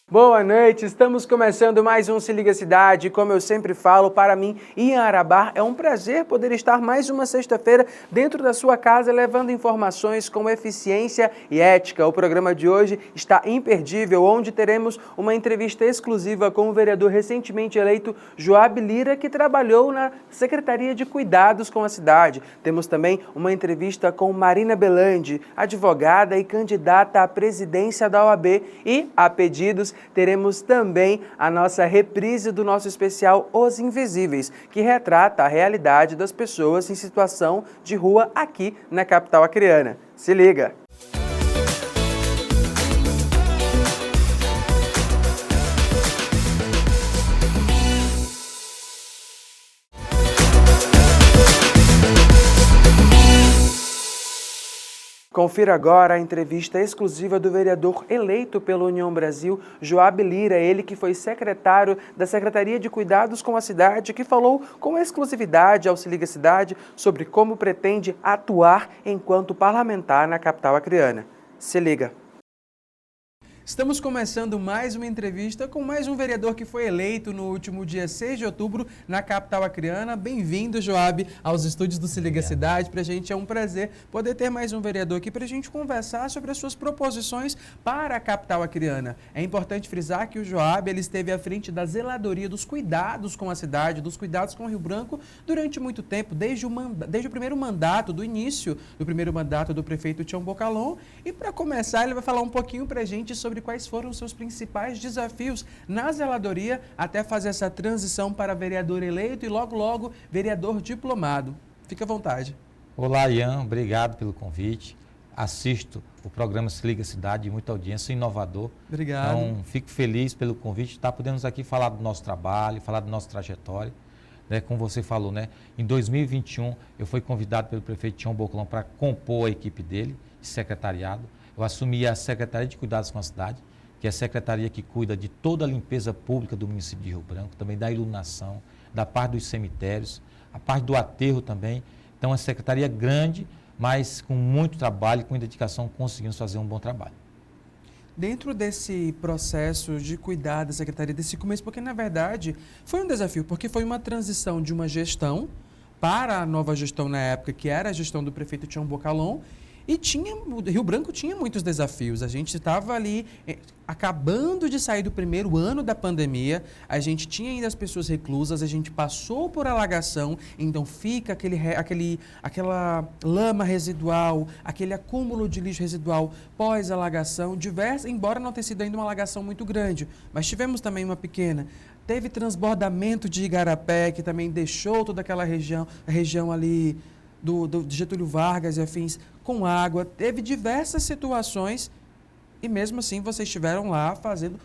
Boa noite, estamos começando mais um Se Liga Cidade. Como eu sempre falo, para mim, em Arabá, é um prazer poder estar mais uma sexta-feira dentro da sua casa, levando informações com eficiência e ética. O programa de hoje está imperdível, onde teremos uma entrevista exclusiva com o vereador recentemente eleito, Joab Lira, que trabalhou na Secretaria de Cuidados com a cidade. Temos também uma entrevista com Marina Belandi, advogada e candidata à presidência da OAB, e, a pedidos, teremos também a nossa reprise do nosso especial Os Invisíveis, que retrata a realidade das pessoas em situação de rua aqui na capital acreana. Se liga! Confira agora a entrevista exclusiva do vereador eleito pela União Brasil, Joab Lira, ele que foi secretário da Secretaria de Cuidados com a cidade, que falou com exclusividade ao Se Liga Cidade sobre como pretende atuar enquanto parlamentar na capital acreana. Se liga! Estamos começando mais uma entrevista com mais um vereador que foi eleito no último dia 6 de outubro na capital acreana. Bem-vindo, Joab, aos estúdios do Se Liga Cidade. Para a gente é um prazer poder ter mais um vereador aqui para a gente conversar sobre as suas proposições para a capital acreana. É importante frisar que o Joab ele esteve à frente da zeladoria dos cuidados com a cidade, dos cuidados com o Rio Branco durante muito tempo, desde o primeiro mandato, do início do primeiro mandato do prefeito Tião Bocalon. E para começar, ele vai falar um pouquinho para a gente sobre quais foram os seus principais desafios na zeladoria até fazer essa transição para vereador eleito e logo, logo, vereador diplomado. Fique à vontade. Olá, Ian. Obrigado pelo convite. Assisto o programa Se Liga Cidade, muita audiência, inovador. Obrigado. Então, fico feliz pelo convite, estar podendo aqui falar do nosso trabalho, falar da nossa trajetória. Né, como você falou, né, em 2021, eu fui convidado pelo prefeito Tião Bocalon para compor a equipe dele, de secretariado. Eu assumi a Secretaria de Cuidados com a Cidade, que é a secretaria que cuida de toda a limpeza pública do município de Rio Branco, também da iluminação, da parte dos cemitérios, a parte do aterro também. Então, é uma secretaria grande, mas com muito trabalho, com dedicação, conseguimos fazer um bom trabalho. Dentro desse processo de cuidar da secretaria, desse começo, porque na verdade foi um desafio, porque foi uma transição de uma gestão para a nova gestão na época, que era a gestão do prefeito Tião Bocalon, e Rio Branco tinha muitos desafios. A gente estava ali acabando de sair do primeiro ano da pandemia, a gente tinha ainda as pessoas reclusas, a gente passou por alagação, então fica aquela lama residual, aquele acúmulo de lixo residual pós-alagação, embora não tenha sido ainda uma alagação muito grande, mas tivemos também uma pequena. Teve transbordamento de Igarapé, que também deixou toda aquela região ali do Getúlio Vargas e afins com água. Teve diversas situações e mesmo assim vocês estiveram lá fazendo.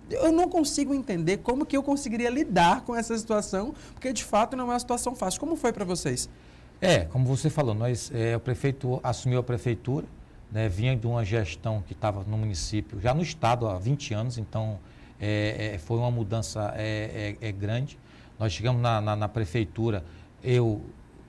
Eu não consigo entender como que eu conseguiria lidar com essa situação, porque de fato não é uma situação fácil. Como foi para vocês? Como você falou, o prefeito assumiu a prefeitura, né, vinha de uma gestão que estava no município, já no estado há 20 anos, então foi uma mudança grande. Nós chegamos na prefeitura,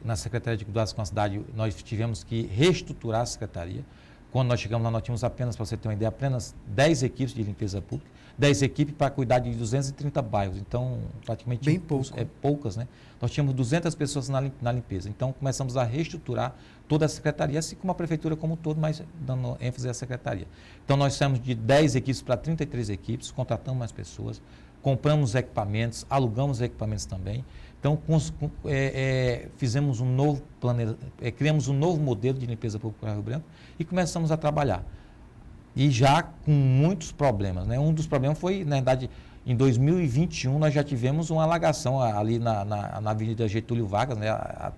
na Secretaria de Cuidados com a Cidade, nós tivemos que reestruturar a secretaria. Quando nós chegamos lá, nós tínhamos apenas, para você ter uma ideia, apenas 10 equipes de limpeza pública, 10 equipes para cuidar de 230 bairros, então praticamente bem pouco. Poucas, né? Nós tínhamos 200 pessoas na limpeza, então começamos a reestruturar toda a secretaria, assim como a prefeitura como um todo, mas dando ênfase à secretaria. Então nós saímos de 10 equipes para 33 equipes, contratamos mais pessoas, compramos equipamentos, alugamos equipamentos também. Então, fizemos criamos um novo modelo de limpeza pública para Rio Branco e começamos a trabalhar. E já com muitos problemas, né? Um dos problemas foi, na verdade, em 2021 nós já tivemos uma alagação ali na Avenida Getúlio Vargas, né?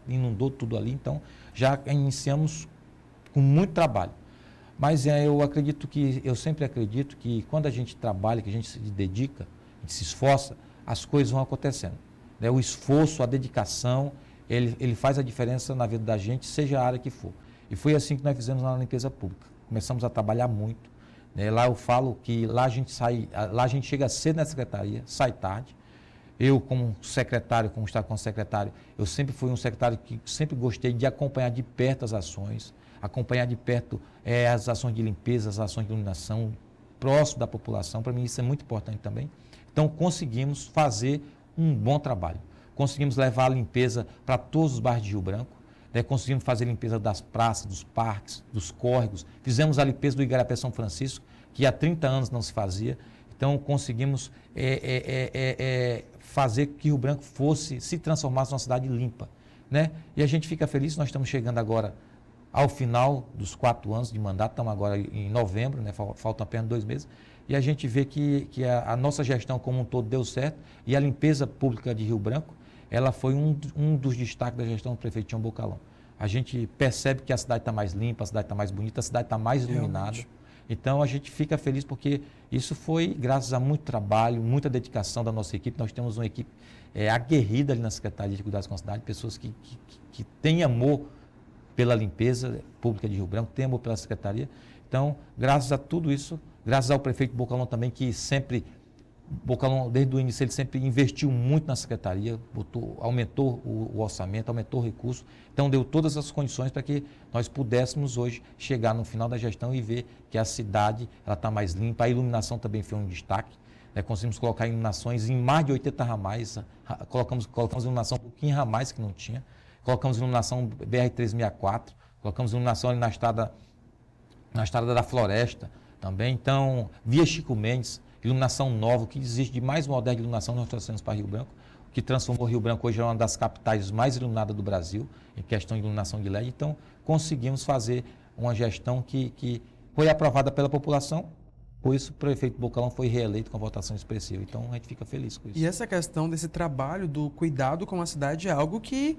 Inundou tudo ali, então já iniciamos com muito trabalho. Mas eu sempre acredito que quando a gente trabalha, que a gente se dedica, a gente se esforça, as coisas vão acontecendo. O esforço, a dedicação, ele faz a diferença na vida da gente, seja a área que for. E foi assim que nós fizemos na limpeza pública. Começamos a trabalhar muito. Lá eu falo que lá a gente chega cedo na secretaria, sai tarde. Eu, como secretário, como estava como secretário, eu sempre fui um secretário que sempre gostei de acompanhar de perto as ações, acompanhar de perto as ações de limpeza, as ações de iluminação, próximo da população, para mim isso é muito importante também. Então, conseguimos fazer um bom trabalho. Conseguimos levar a limpeza para todos os bairros de Rio Branco, né? Conseguimos fazer a limpeza das praças, dos parques, dos córregos. Fizemos a limpeza do Igarapé São Francisco, que há 30 anos não se fazia. Então, conseguimos fazer que Rio Branco se transformasse numa cidade limpa, né? E a gente fica feliz, nós estamos chegando agora ao final dos 4 anos de mandato, estamos agora em novembro, né? Faltam apenas 2 meses, e a gente vê que a nossa gestão como um todo deu certo, e a limpeza pública de Rio Branco, ela foi um dos destaques da gestão do prefeito Tião Bocalão. A gente percebe que a cidade está mais limpa, a cidade está mais bonita, a cidade está mais iluminada. Realmente. Então, a gente fica feliz porque isso foi graças a muito trabalho, muita dedicação da nossa equipe. Nós temos uma equipe aguerrida ali na Secretaria de Cuidados com a Cidade, pessoas que têm amor pela limpeza pública de Rio Branco, têm amor pela Secretaria. Então, graças a tudo isso, graças ao prefeito Bocalão também, que sempre, Bocalão, desde o início, ele sempre investiu muito na Secretaria, aumentou o orçamento, aumentou o recurso, então deu todas as condições para que nós pudéssemos hoje chegar no final da gestão e ver que a cidade está mais limpa, a iluminação também foi um destaque, né? Conseguimos colocar iluminações em mais de 80 ramais, colocamos iluminação um pouquinho em ramais que não tinha, colocamos iluminação BR-364, colocamos iluminação ali na estrada da Floresta também, então, via Chico Mendes, iluminação nova, o que existe de mais moderno de iluminação nós trouxemos para Rio Branco, o que transformou Rio Branco hoje é uma das capitais mais iluminadas do Brasil, em questão de iluminação de LED. Então, conseguimos fazer uma gestão que foi aprovada pela população, por isso o prefeito Bocalão foi reeleito com votação expressiva. Então, a gente fica feliz com isso. E essa questão desse trabalho do cuidado com a cidade é algo que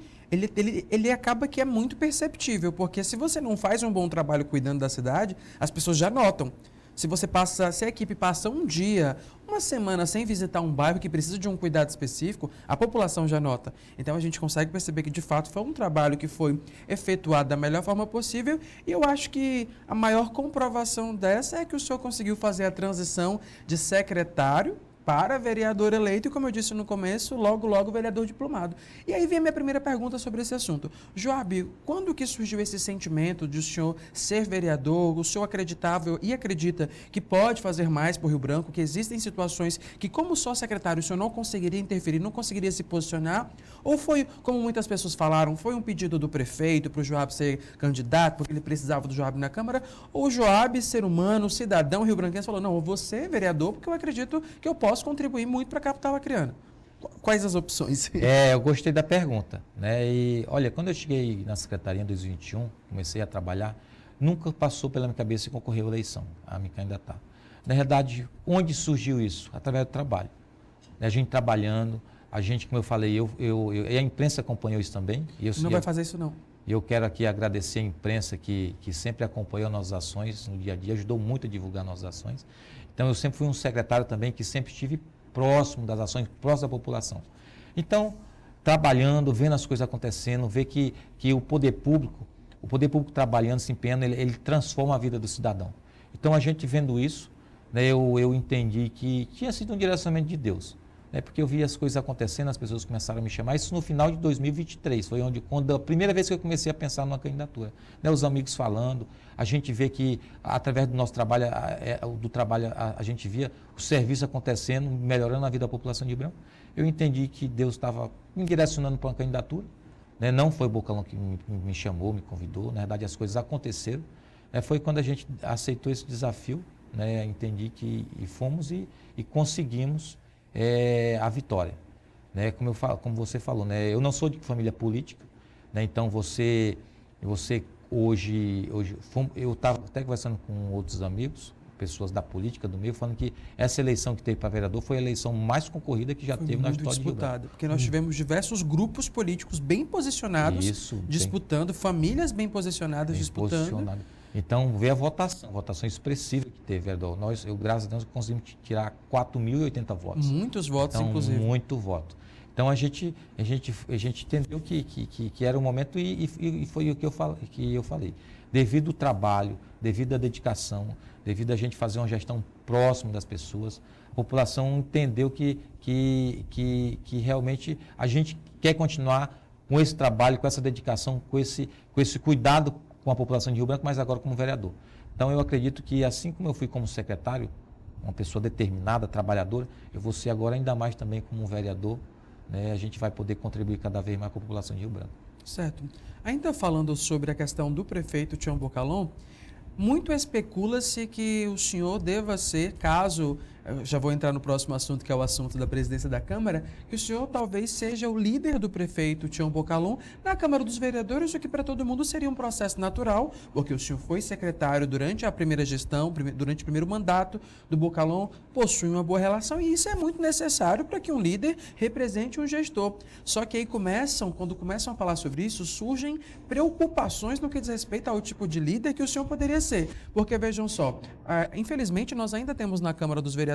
ele acaba que é muito perceptível, porque se você não faz um bom trabalho cuidando da cidade, as pessoas já notam. Se a equipe passa um dia, uma semana sem visitar um bairro que precisa de um cuidado específico, a população já nota. Então a gente consegue perceber que de fato foi um trabalho que foi efetuado da melhor forma possível, e eu acho que a maior comprovação dessa é que o senhor conseguiu fazer a transição de secretário para vereador eleito e, como eu disse no começo, logo, logo vereador diplomado. E aí vem a minha primeira pergunta sobre esse assunto. Joab, quando que surgiu esse sentimento de o senhor ser vereador? O senhor acreditava e acredita que pode fazer mais por Rio Branco, que existem situações que, como só secretário, o senhor não conseguiria interferir, não conseguiria se posicionar? Ou foi, como muitas pessoas falaram, foi um pedido do prefeito para o Joab ser candidato, porque ele precisava do Joab na Câmara? Ou o Joab, ser humano, cidadão rio-branquense, falou, não, eu vou ser vereador porque eu acredito que eu posso contribuir muito para a capital acreana. Quais as opções? Eu gostei da pergunta, né? E olha, quando eu cheguei na secretaria em 2021, comecei a trabalhar, nunca passou pela minha cabeça concorrer à eleição, a me candidatar. Na verdade, onde surgiu isso? Através do trabalho. A gente trabalhando, a gente, como eu falei, e a imprensa acompanhou isso também. Não vai fazer isso não. E eu quero aqui agradecer a imprensa que sempre acompanhou nossas ações no dia a dia, ajudou muito a divulgar nossas ações. Então, eu sempre fui um secretário também que sempre estive próximo das ações, próximo da população. Então, trabalhando, vendo as coisas acontecendo, ver que o poder público trabalhando, se empenhando, ele transforma a vida do cidadão. Então, a gente vendo isso, né, eu entendi que tinha sido um direcionamento de Deus. Porque eu vi as coisas acontecendo, as pessoas começaram a me chamar. Isso no final de 2023, foi quando a primeira vez que eu comecei a pensar numa candidatura. Os amigos falando, a gente vê que através do nosso trabalho, a gente via o serviço acontecendo, melhorando a vida da população de Rio Branco. Eu entendi que Deus estava me direcionando para uma candidatura. Não foi o Bocalão que me chamou, me convidou, na verdade as coisas aconteceram. Foi quando a gente aceitou esse desafio, entendi que fomos e conseguimos a vitória, como você falou, eu não sou de família política, então você hoje eu estava até conversando com outros amigos, pessoas da política do meio, falando que essa eleição que teve para vereador foi a eleição mais concorrida que já teve na história de Rio Branco. Porque nós tivemos diversos grupos políticos bem posicionados disputando, famílias bem posicionadas disputando. Então, veio a votação expressiva que teve, vereador. Eu, graças a Deus, conseguimos tirar 4.080 votos. Muitos votos, então, inclusive. Muito voto. Então, a gente entendeu que era o momento e foi o que eu falei. Devido ao trabalho, devido à dedicação, devido a gente fazer uma gestão próxima das pessoas, a população entendeu que realmente a gente quer continuar com esse trabalho, com essa dedicação, com esse cuidado com a população de Rio Branco, mas agora como vereador. Então, eu acredito que, assim como eu fui como secretário, uma pessoa determinada, trabalhadora, eu vou ser agora ainda mais também como um vereador, né? A gente vai poder contribuir cada vez mais com a população de Rio Branco. Certo. Ainda falando sobre a questão do prefeito Tião Bocalhon, muito especula-se que o senhor deva ser, caso, eu já vou entrar no próximo assunto, que é o assunto da presidência da Câmara, que o senhor talvez seja o líder do prefeito Tião Bocalhon na Câmara dos Vereadores, o que para todo mundo seria um processo natural, porque o senhor foi secretário durante a primeira gestão, durante o primeiro mandato do Bocalhon, possui uma boa relação e isso é muito necessário para que um líder represente um gestor. Só que aí quando começam a falar sobre isso, surgem preocupações no que diz respeito ao tipo de líder que o senhor poderia ser. Porque vejam só, infelizmente nós ainda temos na Câmara dos Vereadores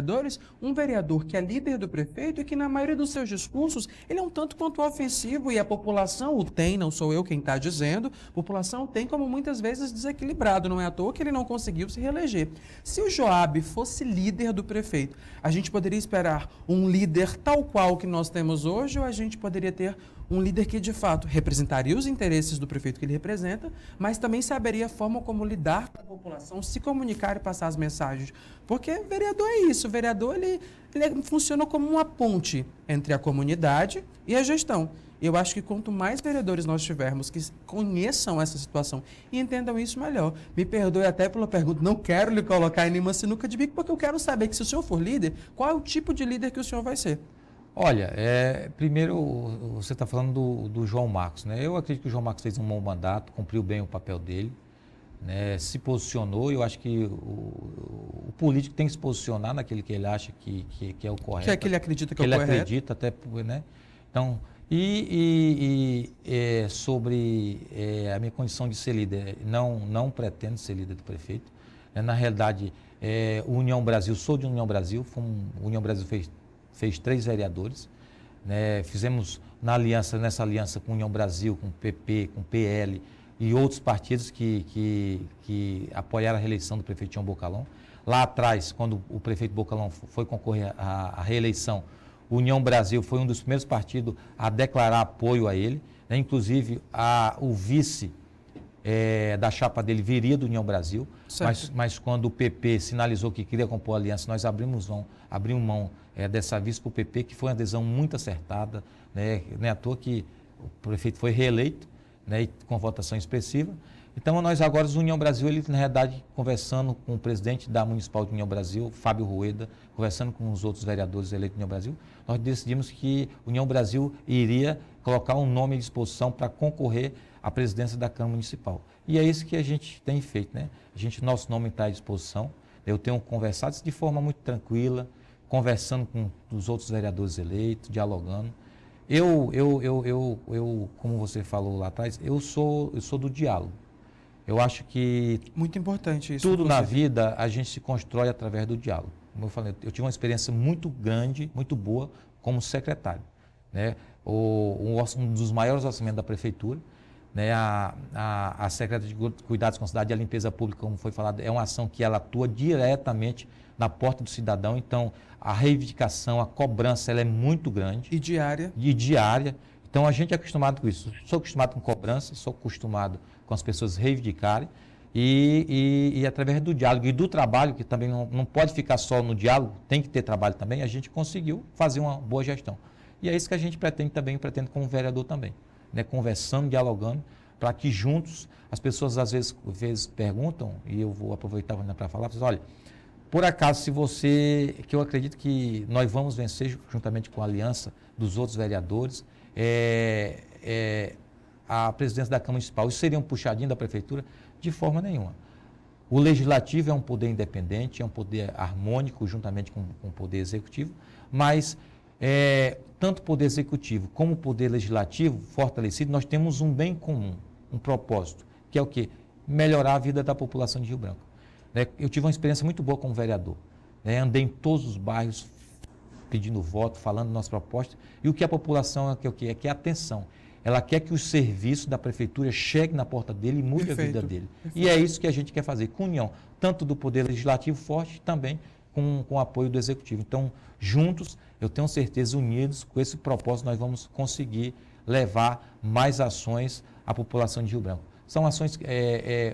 um vereador que é líder do prefeito e que na maioria dos seus discursos ele é um tanto quanto ofensivo e a população o tem, não sou eu quem está dizendo, a população o tem como muitas vezes desequilibrado, não é à toa que ele não conseguiu se reeleger. Se o Joab fosse líder do prefeito, a gente poderia esperar um líder tal qual que nós temos hoje ou a gente poderia ter um líder que de fato representaria os interesses do prefeito que ele representa, mas também saberia a forma como lidar com a população, se comunicar e passar as mensagens. Porque vereador é isso, o vereador ele funciona como uma ponte entre a comunidade e a gestão. Eu acho que quanto mais vereadores nós tivermos que conheçam essa situação e entendam isso melhor. Me perdoe até pela pergunta, não quero lhe colocar em nenhuma sinuca de bico, porque eu quero saber que se o senhor for líder, qual é o tipo de líder que o senhor vai ser? Olha, primeiro você está falando do João Marcos, né? Eu acredito que o João Marcos fez um bom mandato, cumpriu bem o papel dele, né? Se posicionou. Eu acho que o político tem que se posicionar naquele que ele acha que é o correto. Que é que ele acredita que é o correto. Ele acredita até, né? Então, sobre a minha condição de ser líder, não pretendo ser líder do prefeito. Na realidade, União Brasil, sou de União Brasil, União Brasil fez 3 vereadores, né? Fizemos nessa aliança com União Brasil, com PP, com PL e outros partidos que apoiaram a reeleição do prefeito Tião Bocalhon. Lá atrás, quando o prefeito Bocalhon foi concorrer à reeleição, União Brasil foi um dos primeiros partidos a declarar apoio a ele, né? Inclusive o vice da chapa dele viria do União Brasil, mas quando o PP sinalizou que queria compor a aliança, nós abrimos mão dessa vice para o PP, que foi uma adesão muito acertada, né? Não é à toa que o prefeito foi reeleito, né? E com votação expressiva. Então nós agora, o União Brasil, ele na realidade conversando com o presidente da Municipal de União Brasil, Fábio Rueda, conversando com os outros vereadores eleitos de União Brasil, nós decidimos que União Brasil iria colocar um nome à disposição para concorrer à presidência da Câmara Municipal. E é isso que a gente tem feito, né? Nosso nome está à disposição. Eu tenho conversado de forma muito tranquila, conversando com os outros vereadores eleitos, dialogando. Como você falou lá atrás, eu sou do diálogo. Eu acho que muito importante isso. Tudo na vida a gente se constrói através do diálogo. Como eu falei, eu tive uma experiência muito grande, muito boa como secretário, né? Um dos maiores orçamentos da prefeitura, né? A Secretaria de Cuidados com a Cidade e a Limpeza Pública, como foi falado, é uma ação que ela atua diretamente na porta do cidadão. Então, a reivindicação, a cobrança, ela é muito grande. E diária. E diária. Então, a gente é acostumado com isso. Sou acostumado com cobrança, sou acostumado com as pessoas reivindicarem e através do diálogo e do trabalho, que também não pode ficar só no diálogo, tem que ter trabalho também, a gente conseguiu fazer uma boa gestão. E é isso que a gente pretende como vereador também, né? Conversando, dialogando, para que juntos, as pessoas às vezes perguntam, e eu vou aproveitar para falar, olha, por acaso, que eu acredito que nós vamos vencer juntamente com a aliança dos outros vereadores, a presidência da Câmara Municipal, isso seria um puxadinho da Prefeitura? De forma nenhuma. O Legislativo é um poder independente, é um poder harmônico juntamente com o Poder Executivo, mas tanto o Poder Executivo como o Poder Legislativo fortalecido, nós temos um bem comum, um propósito, que é o quê? Melhorar a vida da população de Rio Branco. Eu tive uma experiência muito boa como vereador. Andei em todos os bairros pedindo voto, falando nossa proposta, e o que a população quer o quê? Quer atenção. Ela quer que os serviços da prefeitura cheguem na porta dele e mude a vida dele. Perfeito. E é isso que a gente quer fazer, com união, tanto do Poder Legislativo forte, também com o apoio do Executivo. Então, juntos, eu tenho certeza, unidos, com esse propósito, nós vamos conseguir levar mais ações à população de Rio Branco. São ações,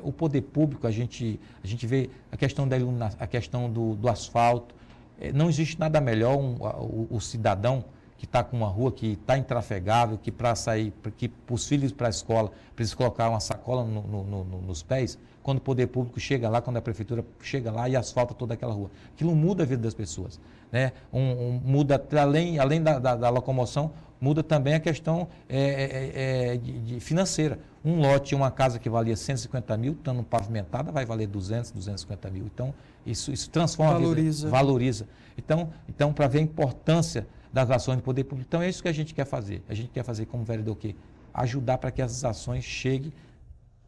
o poder público, a gente vê a questão da iluminação, a questão do asfalto, não existe nada melhor o cidadão que está com uma rua que está intrafegável, que para sair, que os filhos para a escola precisa colocar uma sacola nos pés, quando o poder público chega lá, quando a prefeitura chega lá e asfalta toda aquela rua. Aquilo muda a vida das pessoas, né? Muda, além da locomoção, muda também a questão de financeira. Um lote, uma casa que valia 150 mil, estando pavimentada, vai valer 200, 250 mil. Então, isso transforma Valoriza. a vida, valoriza. Então para ver a importância das ações do poder público. Então, é isso que a gente quer fazer. A gente quer fazer como vereador o quê? Ajudar para que essas ações cheguem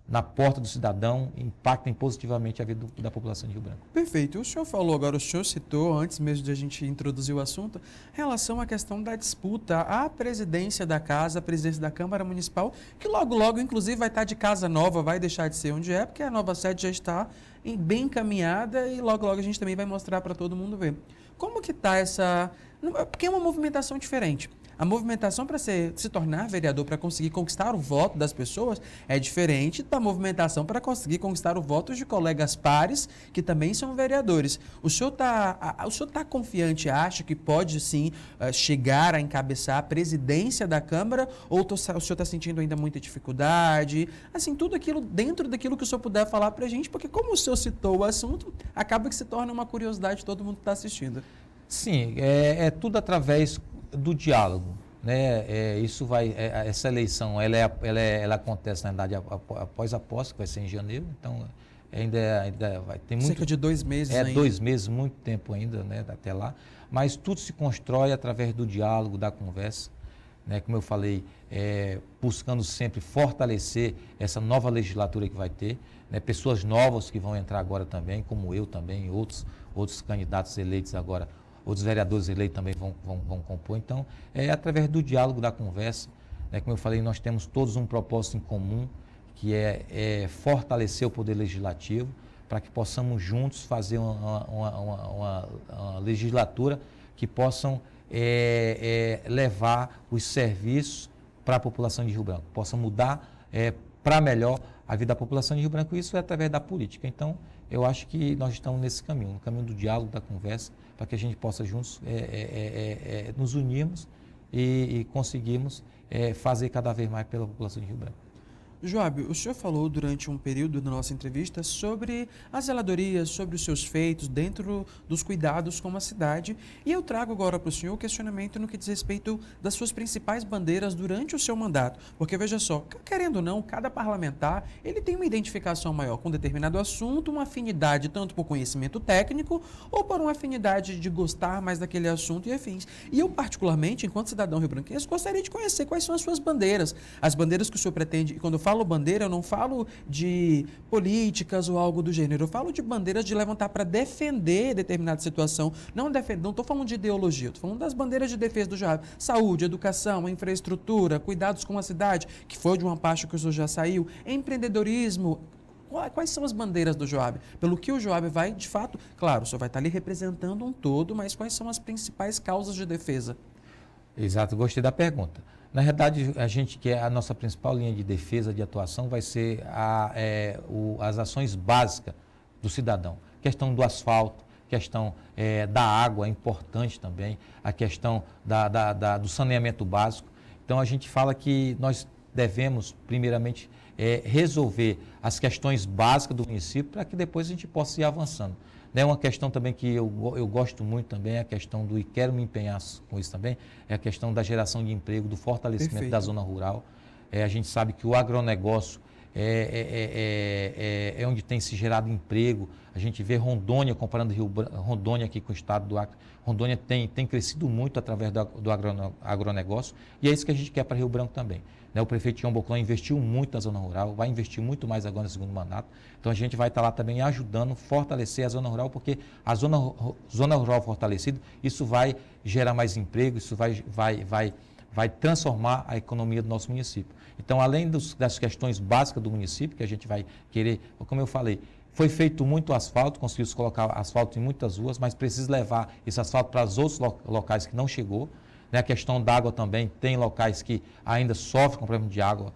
na porta do cidadão e impactem positivamente a vida da população de Rio Branco. Perfeito. O senhor falou agora, o senhor citou, antes mesmo de a gente introduzir o assunto, em relação à questão da disputa à presidência da casa, a presidência da Câmara Municipal, que logo, inclusive, vai estar de casa nova, vai deixar de ser onde é, porque a nova sede já está bem encaminhada e logo a gente também vai mostrar para todo mundo ver. Como que está essa... Porque é uma movimentação diferente. A movimentação para se tornar vereador, para conseguir conquistar o voto das pessoas, é diferente da movimentação para conseguir conquistar o voto de colegas pares que também são vereadores. O senhor tá confiante, acha que pode sim chegar a encabeçar a presidência da Câmara, ou o senhor está sentindo ainda muita dificuldade? Assim, tudo aquilo, dentro daquilo que o senhor puder falar para a gente, porque como o senhor citou o assunto, acaba que se torna uma curiosidade de todo mundo que está assistindo. Sim, é tudo através do diálogo, né? Essa eleição, ela acontece na verdade após a posse, que vai ser em janeiro, então ainda vai ter muito... Cerca de 2 meses ainda. 2 meses, muito tempo ainda, né, até lá, mas tudo se constrói através do diálogo, da conversa, né? Como eu falei, buscando sempre fortalecer essa nova legislatura que vai ter, né? Pessoas novas que vão entrar agora também, como eu também, outros candidatos eleitos agora, outros vereadores eleitos também vão compor. Então, é através do diálogo, da conversa, né? Como eu falei, nós temos todos um propósito em comum, que é fortalecer o poder legislativo, para que possamos juntos fazer uma legislatura que possam levar os serviços para a população de Rio Branco, possa mudar para melhor a vida da população de Rio Branco. Isso é através da política. Então, eu acho que nós estamos nesse caminho, no caminho do diálogo, da conversa, para que a gente possa juntos nos unirmos e conseguirmos fazer cada vez mais pela população de Rio Branco. Joab, o senhor falou durante um período da nossa entrevista sobre as zeladorias, sobre os seus feitos dentro dos cuidados com a cidade, e eu trago agora para o senhor o questionamento no que diz respeito das suas principais bandeiras durante o seu mandato, porque veja só, querendo ou não, cada parlamentar, ele tem uma identificação maior com um determinado assunto, uma afinidade tanto por conhecimento técnico ou por uma afinidade de gostar mais daquele assunto e afins. E eu particularmente, enquanto cidadão rio-branquense, gostaria de conhecer quais são as suas bandeiras, as bandeiras que o senhor pretende, e quando eu falo bandeira, eu não falo de políticas ou algo do gênero, eu falo de bandeiras de levantar para defender determinada situação, não estou falando de ideologia, estou falando das bandeiras de defesa do Joab, saúde, educação, infraestrutura, cuidados com a cidade, que foi de uma parte que o senhor já saiu, empreendedorismo. Quais são as bandeiras do Joab? Pelo que o Joab vai, de fato, claro, o senhor vai estar ali representando um todo, mas quais são as principais causas de defesa? Exato, gostei da pergunta. Na verdade, a gente quer, a nossa principal linha de defesa, de atuação, vai ser as ações básicas do cidadão. Questão do asfalto, questão da água é importante também, a questão do saneamento básico. Então, a gente fala que nós devemos, primeiramente, resolver as questões básicas do município para que depois a gente possa ir avançando. Uma questão também que eu gosto muito também é a questão do, e quero me empenhar com isso também, é a questão da geração de emprego, do fortalecimento Perfeito. da zona rural. A gente sabe que o agronegócio é onde tem se gerado emprego. A gente vê Rondônia, comparando Rondônia aqui com o estado do Acre, Rondônia tem crescido muito através do agronegócio, e é isso que a gente quer para Rio Branco também. O prefeito Tião Boclão investiu muito na zona rural, vai investir muito mais agora no segundo mandato, então a gente vai estar lá também ajudando, fortalecer a zona rural, porque a zona rural fortalecida, isso vai gerar mais emprego, isso vai transformar a economia do nosso município. Então, além das questões básicas do município, que a gente vai querer, como eu falei, foi feito muito asfalto, conseguiu colocar asfalto em muitas ruas, mas precisa levar esse asfalto para os outros locais que não chegou. Né? A questão da água também, tem locais que ainda sofrem com problema de água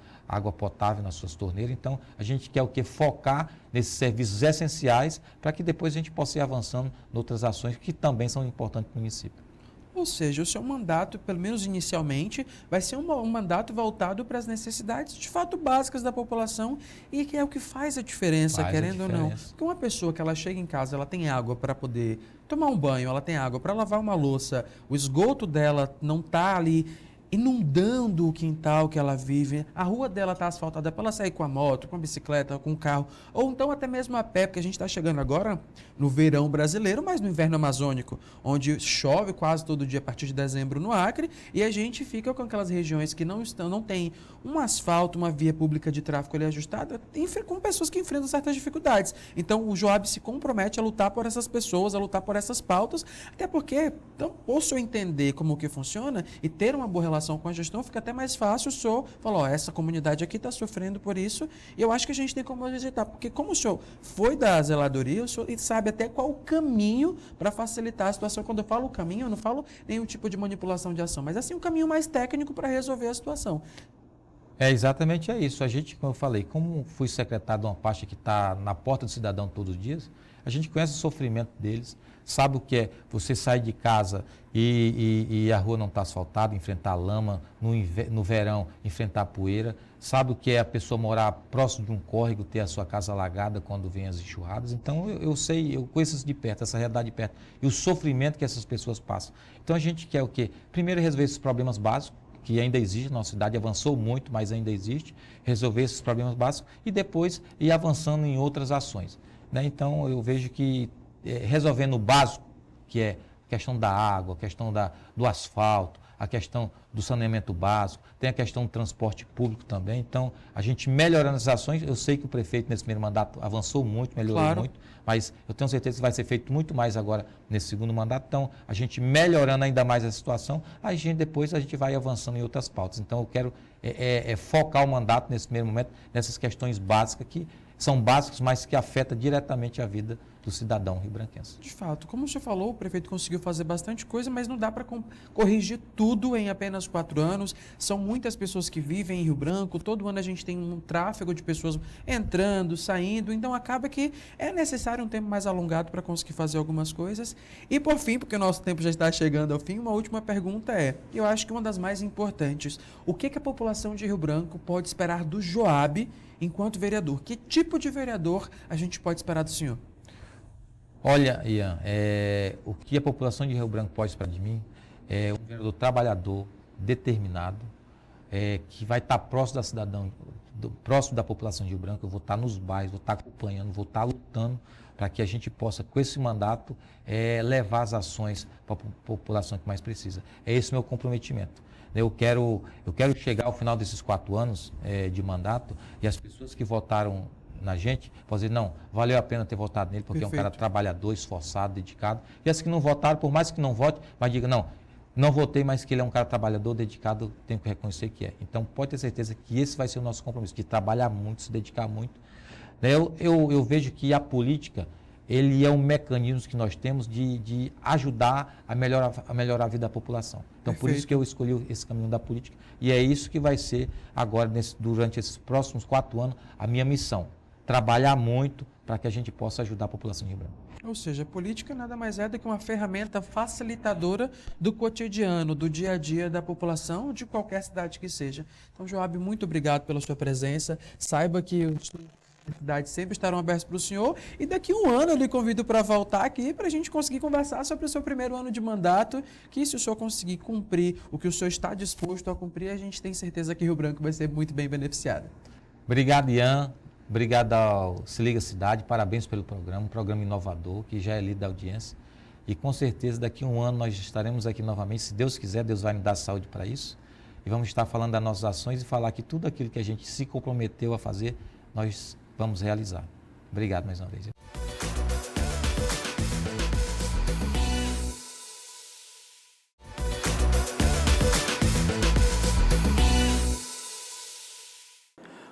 potável nas suas torneiras. Então, a gente quer o quê? Focar nesses serviços essenciais para que depois a gente possa ir avançando em outras ações que também são importantes para o município. Ou seja, o seu mandato, pelo menos inicialmente, vai ser um mandato voltado para as necessidades de fato básicas da população e que é o que faz a diferença, querendo ou não. Porque uma pessoa que ela chega em casa, ela tem água para poder tomar um banho, ela tem água para lavar uma louça, o esgoto dela não está ali inundando o quintal que ela vive, a rua dela está asfaltada para ela sair com a moto, com a bicicleta, com o carro, ou então até mesmo a pé, porque a gente está chegando agora no verão brasileiro, mas no inverno amazônico, onde chove quase todo dia a partir de dezembro no Acre, e a gente fica com aquelas regiões que não tem um asfalto, uma via pública de tráfego ali ajustada, com pessoas que enfrentam certas dificuldades. Então o Joab se compromete a lutar por essas pessoas, a lutar por essas pautas, até porque, então, ou se eu entender como que funciona e ter uma boa relação com a gestão, fica até mais fácil o senhor falar, ó, essa comunidade aqui está sofrendo por isso, e eu acho que a gente tem como visitar, porque como o senhor foi da zeladoria, o senhor sabe até qual o caminho para facilitar a situação. Quando eu falo o caminho, eu não falo nenhum tipo de manipulação de ação, mas assim, um caminho mais técnico para resolver a situação. É exatamente isso. A gente, como eu falei, como fui secretário de uma pasta que está na porta do cidadão todos os dias, a gente conhece o sofrimento deles, sabe o que é você sair de casa e a rua não está asfaltada, enfrentar lama, no verão enfrentar poeira, sabe o que é a pessoa morar próximo de um córrego, ter a sua casa alagada quando vem as enxurradas. Então eu sei, eu conheço isso de perto, essa realidade de perto, e o sofrimento que essas pessoas passam. Então a gente quer o quê? Primeiro resolver esses problemas básicos, que ainda existe na nossa cidade, avançou muito, mas ainda existe, resolver esses problemas básicos e depois ir avançando em outras ações. Né? Então, eu vejo que resolvendo o básico, que é a questão da água, a questão do asfalto, a questão do saneamento básico, tem a questão do transporte público também. Então, a gente melhorando as ações, eu sei que o prefeito nesse primeiro mandato avançou muito, melhorou muito, mas eu tenho certeza que vai ser feito muito mais agora nesse segundo mandato. Então, a gente melhorando ainda mais a situação, depois a gente vai avançando em outras pautas. Então, eu quero focar o mandato nesse primeiro momento, nessas questões básicas que são básicos, mas que afetam diretamente a vida do cidadão rio-branquense. De fato, como o senhor falou, o prefeito conseguiu fazer bastante coisa, mas não dá para corrigir tudo em apenas 4 anos. São muitas pessoas que vivem em Rio Branco, todo ano a gente tem um tráfego de pessoas entrando, saindo, então acaba que é necessário um tempo mais alongado para conseguir fazer algumas coisas. E por fim, porque o nosso tempo já está chegando ao fim, uma última pergunta eu acho que uma das mais importantes, o que a população de Rio Branco pode esperar do Joab enquanto vereador? Que tipo de vereador a gente pode esperar do senhor? Olha, Ian, o que a população de Rio Branco pode esperar de mim é um vereador trabalhador, determinado, que vai estar próximo da cidadão, próximo da população de Rio Branco. Eu vou estar nos bairros, vou estar acompanhando, vou estar lutando para que a gente possa, com esse mandato, levar as ações para a população que mais precisa. É esse o meu comprometimento. Eu quero chegar ao final desses 4 anos de mandato e as pessoas que votaram na gente, pode dizer, não, valeu a pena ter votado nele, porque Perfeito. É um cara trabalhador, esforçado, dedicado. E as que não votaram, por mais que não vote, mas diga, não votei, mas que ele é um cara trabalhador, dedicado, tenho que reconhecer que é. Então, pode ter certeza que esse vai ser o nosso compromisso, de trabalhar muito, se dedicar muito. Eu vejo que a política, ele é um mecanismo que nós temos de ajudar a melhorar a vida da população. Então, Perfeito. Por isso que eu escolhi esse caminho da política. E é isso que vai ser agora, durante esses próximos 4 anos, a minha missão. Trabalhar muito para que a gente possa ajudar a população de Rio Branco. Ou seja, a política nada mais é do que uma ferramenta facilitadora do cotidiano, do dia a dia da população, de qualquer cidade que seja. Então, Joab, muito obrigado pela sua presença. Saiba que os cidades sempre estarão abertas para o senhor e daqui a 1 ano eu lhe convido para voltar aqui para a gente conseguir conversar sobre o seu primeiro ano de mandato, que se o senhor conseguir cumprir o que o senhor está disposto a cumprir, a gente tem certeza que Rio Branco vai ser muito bem beneficiado. Obrigado, Ian. Obrigado ao Se Liga Cidade, parabéns pelo programa, um programa inovador, que já é líder da audiência. E com certeza daqui a 1 ano nós estaremos aqui novamente, se Deus quiser, Deus vai me dar saúde para isso. E vamos estar falando das nossas ações e falar que tudo aquilo que a gente se comprometeu a fazer, nós vamos realizar. Obrigado mais uma vez.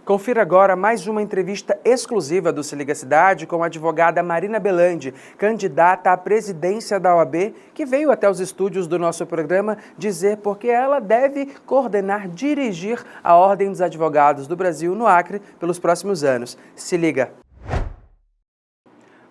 Confira agora mais uma entrevista exclusiva do Se Liga Cidade com a advogada Marina Belandi, candidata à presidência da OAB, que veio até os estúdios do nosso programa dizer por que ela deve coordenar, dirigir a Ordem dos Advogados do Brasil no Acre pelos próximos anos. Se liga!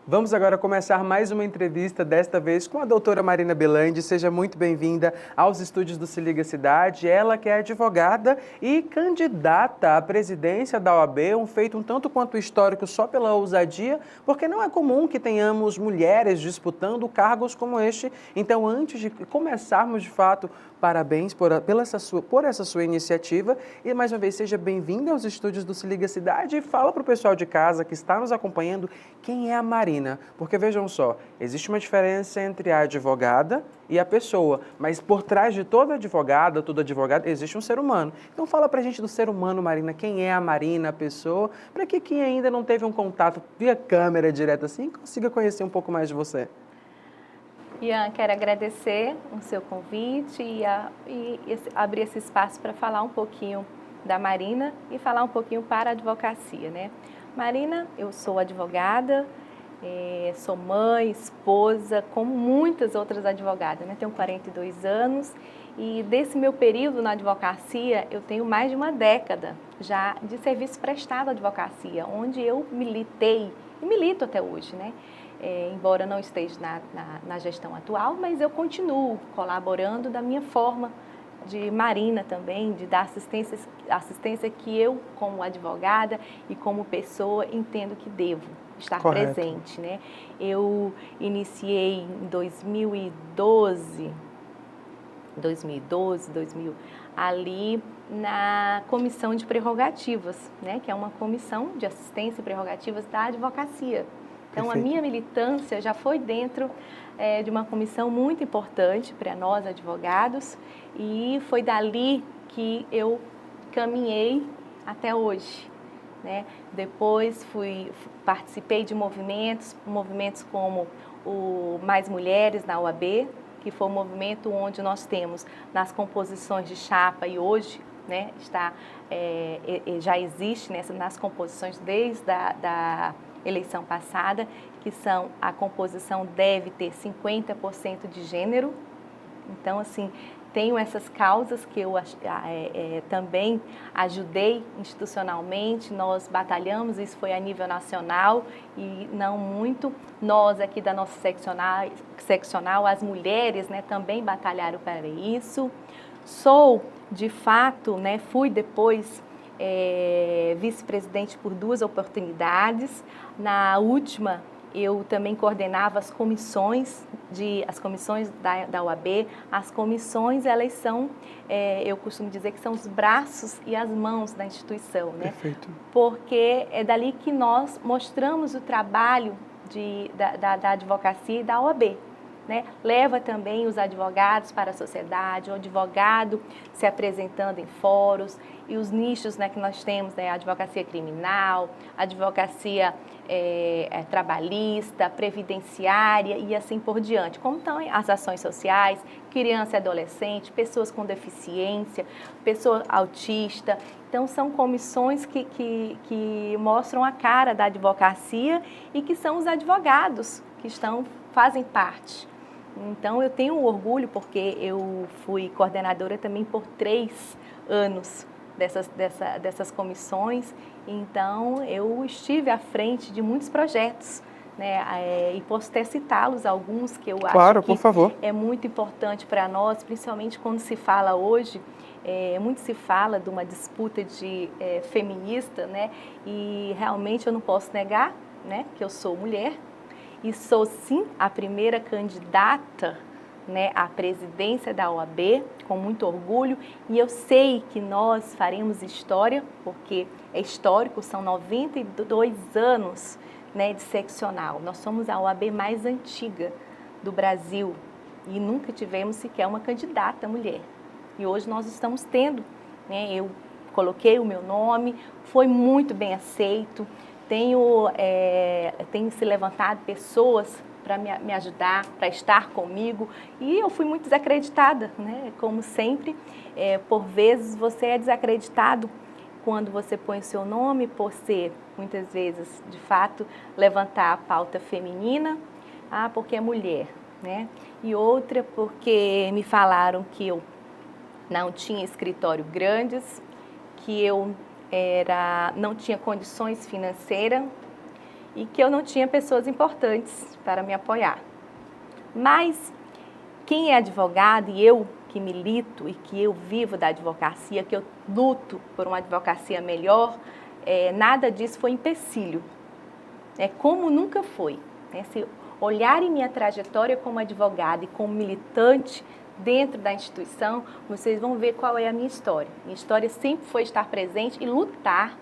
Vamos agora começar mais uma entrevista, desta vez com a doutora Marina Belandi. Seja muito bem-vinda aos estúdios do Se Liga Cidade. Ela que é advogada e candidata à presidência da OAB, um feito um tanto quanto histórico só pela ousadia, porque não é comum que tenhamos mulheres disputando cargos como este. Então, antes de começarmos de fato, parabéns por essa sua iniciativa e, mais uma vez, seja bem-vinda aos estúdios do Se Liga Cidade e fala para o pessoal de casa que está nos acompanhando quem é a Marina. Porque, vejam só, existe uma diferença entre a advogada e a pessoa, mas por trás de toda advogada, todo advogado, existe um ser humano. Então, fala pra gente do ser humano, Marina, quem é a Marina, a pessoa, para que quem ainda não teve um contato via câmera direto assim, consiga conhecer um pouco mais de você. Ian, quero agradecer o seu convite e abrir esse espaço para falar um pouquinho da Marina e falar um pouquinho para a advocacia, né? Marina, eu sou advogada, sou mãe, esposa, como muitas outras advogadas, né? Tenho 42 anos e desse meu período na advocacia, eu tenho mais de uma década já de serviço prestado à advocacia, onde eu militei e milito até hoje, né? Embora não esteja na gestão atual, mas eu continuo colaborando da minha forma de Marina também, de dar assistência que eu, como advogada e como pessoa, entendo que devo estar Correto. presente, né? Eu iniciei em 2012, ali na Comissão de Prerrogativas, né? Que é uma comissão de assistência e prerrogativas da advocacia. Então, Perfeito. A minha militância já foi dentro de uma comissão muito importante para nós, advogados, e foi dali que eu caminhei até hoje, né? Depois participei de movimentos como o Mais Mulheres na OAB, que foi um movimento onde nós temos nas composições de chapa e hoje, né, já existe nas composições desde a eleição passada, que são a composição deve ter 50% de gênero. Então, assim, tenho essas causas que eu também ajudei institucionalmente, nós batalhamos, isso foi a nível nacional e não muito. Nós aqui da nossa seccional, as mulheres, né, também batalharam para isso. Sou, de fato, né, fui depois vice-presidente por 2 oportunidades. Na última, eu também coordenava as comissões da OAB. As comissões, elas são, eu costumo dizer que são os braços e as mãos da instituição, né? Perfeito. Porque é dali que nós mostramos o trabalho da advocacia e da OAB. Né? Leva também os advogados para a sociedade, o advogado se apresentando em fóruns e os nichos, né, que nós temos, né, a advocacia criminal, a advocacia trabalhista, previdenciária e assim por diante. Como estão as ações sociais, criança e adolescente, pessoas com deficiência, pessoa autista. Então, são comissões que mostram a cara da advocacia e que são os advogados que fazem parte. Então, eu tenho um orgulho porque eu fui coordenadora também por 3 anos dessas comissões. Então, eu estive à frente de muitos projetos, né? E posso até citá-los, alguns que eu Claro, acho que por favor. é muito importante para nós, principalmente quando se fala hoje, muito se fala de uma disputa feminista, né? E realmente eu não posso negar, né, que eu sou mulher. E sou, sim, a primeira candidata, né, à presidência da OAB, com muito orgulho. E eu sei que nós faremos história, porque é histórico, são 92 anos, né, de seccional. Nós somos a OAB mais antiga do Brasil e nunca tivemos sequer uma candidata mulher. E hoje nós estamos tendo, né, eu coloquei o meu nome, foi muito bem aceito. Tenho se levantado pessoas para me ajudar, para estar comigo, e eu fui muito desacreditada, né? Como sempre, por vezes você é desacreditado quando você põe o seu nome por ser, muitas vezes, de fato, levantar a pauta feminina, porque é mulher, né? E outra porque me falaram que eu não tinha escritório grandes, que eu não tinha condições financeiras e que eu não tinha pessoas importantes para me apoiar. Mas quem é advogado, e eu que milito e que eu vivo da advocacia, que eu luto por uma advocacia melhor, nada disso foi empecilho. Como nunca foi. Se olharem minha trajetória como advogada e como militante dentro da instituição, vocês vão ver qual é a minha história. Minha história sempre foi estar presente e lutar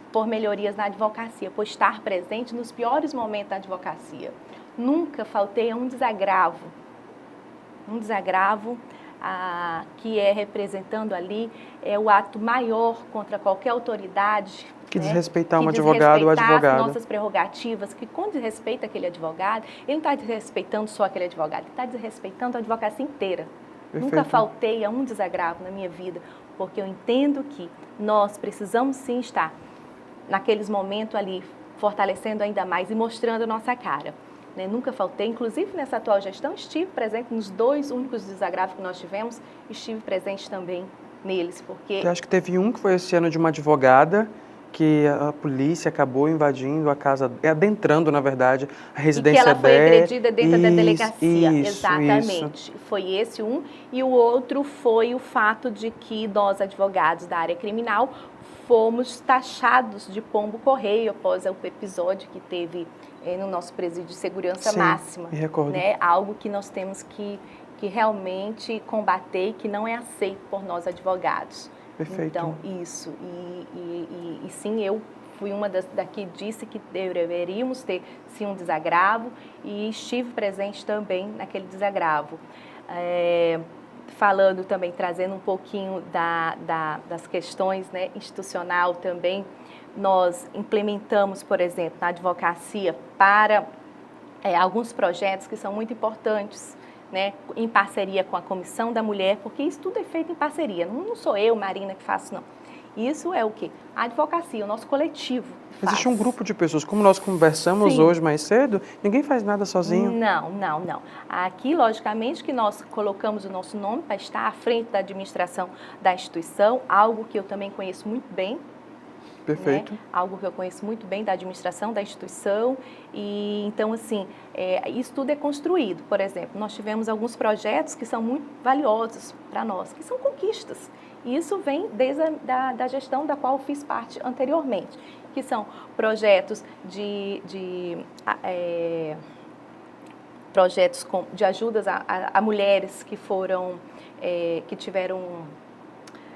por melhorias na advocacia, por estar presente nos piores momentos da advocacia. Nunca faltei a um desagravo que é representando ali o ato maior contra qualquer autoridade. Que desrespeitar um advogado ou advogada. As nossas prerrogativas, que quando desrespeita aquele advogado, ele não está desrespeitando só aquele advogado, ele está desrespeitando a advocacia inteira. Perfeito. Nunca faltei a um desagravo na minha vida, porque eu entendo que nós precisamos sim estar naqueles momentos ali, fortalecendo ainda mais e mostrando a nossa cara. Nunca faltei, inclusive nessa atual gestão, estive presente nos 2 únicos desagravos que nós tivemos, estive presente também neles, porque... Eu acho que teve um que foi esse ano de uma advogada, que a polícia acabou invadindo a casa, adentrando, na verdade, a residência dela. E que ela foi agredida dentro da delegacia. Isso, exatamente. Isso. Foi esse um. E o outro foi o fato de que nós, advogados da área criminal, fomos taxados de pombo-correio após o episódio que teve no nosso presídio de segurança máxima. Me recordo. Algo que nós temos que realmente combater e que não é aceito por nós, advogados. Perfeito. Então, isso. E sim, eu fui uma das que disse que deveríamos ter, sim, um desagravo e estive presente também naquele desagravo. Falando também, trazendo um pouquinho das questões, né, institucional também, nós implementamos, por exemplo, na advocacia para alguns projetos que são muito importantes, né, em parceria com a Comissão da Mulher, porque isso tudo é feito em parceria, não sou eu, Marina, que faço, não. Isso é o quê? A advocacia, o nosso coletivo. Existe um grupo de pessoas, como nós conversamos hoje mais cedo, ninguém faz nada sozinho. Não. Aqui, logicamente, que nós colocamos o nosso nome para estar à frente da administração da instituição, algo que eu também conheço muito bem. Perfeito. Né? Algo que eu conheço muito bem da administração da instituição. E então, assim, isso tudo é construído. Por exemplo, nós tivemos alguns projetos que são muito valiosos para nós, que são conquistas. E isso vem desde da gestão da qual eu fiz parte anteriormente, que são projetos projetos de ajudas a mulheres que que tiveram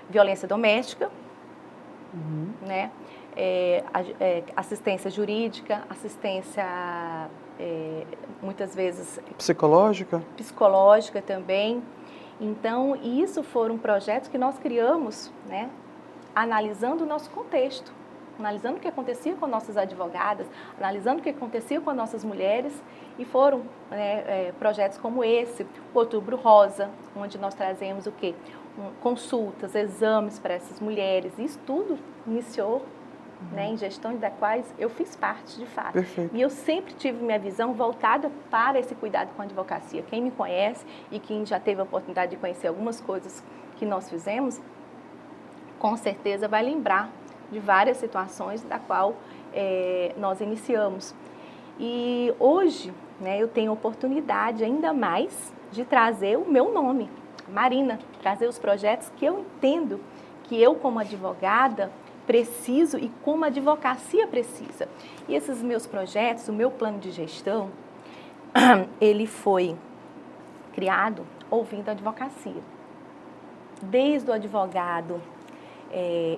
violência doméstica, né? Assistência jurídica, assistência muitas vezes psicológica também. Então, isso foram projetos que nós criamos, né, analisando o nosso contexto, analisando o que acontecia com nossas advogadas, analisando o que acontecia com as nossas mulheres, e foram projetos como esse, o Outubro Rosa, onde nós trazemos o quê? Consultas, exames para essas mulheres. Isso tudo iniciou em gestões das quais eu fiz parte, de fato. Perfeito. E eu sempre tive minha visão voltada para esse cuidado com a advocacia. Quem me conhece e quem já teve a oportunidade de conhecer algumas coisas que nós fizemos, com certeza vai lembrar de várias situações da qual nós iniciamos. E hoje, né, eu tenho a oportunidade ainda mais de trazer o meu nome, Marina, trazer os projetos que eu entendo que eu, como advogada, preciso e como a advocacia precisa. E esses meus projetos, o meu plano de gestão, ele foi criado ouvindo a advocacia. Desde o advogado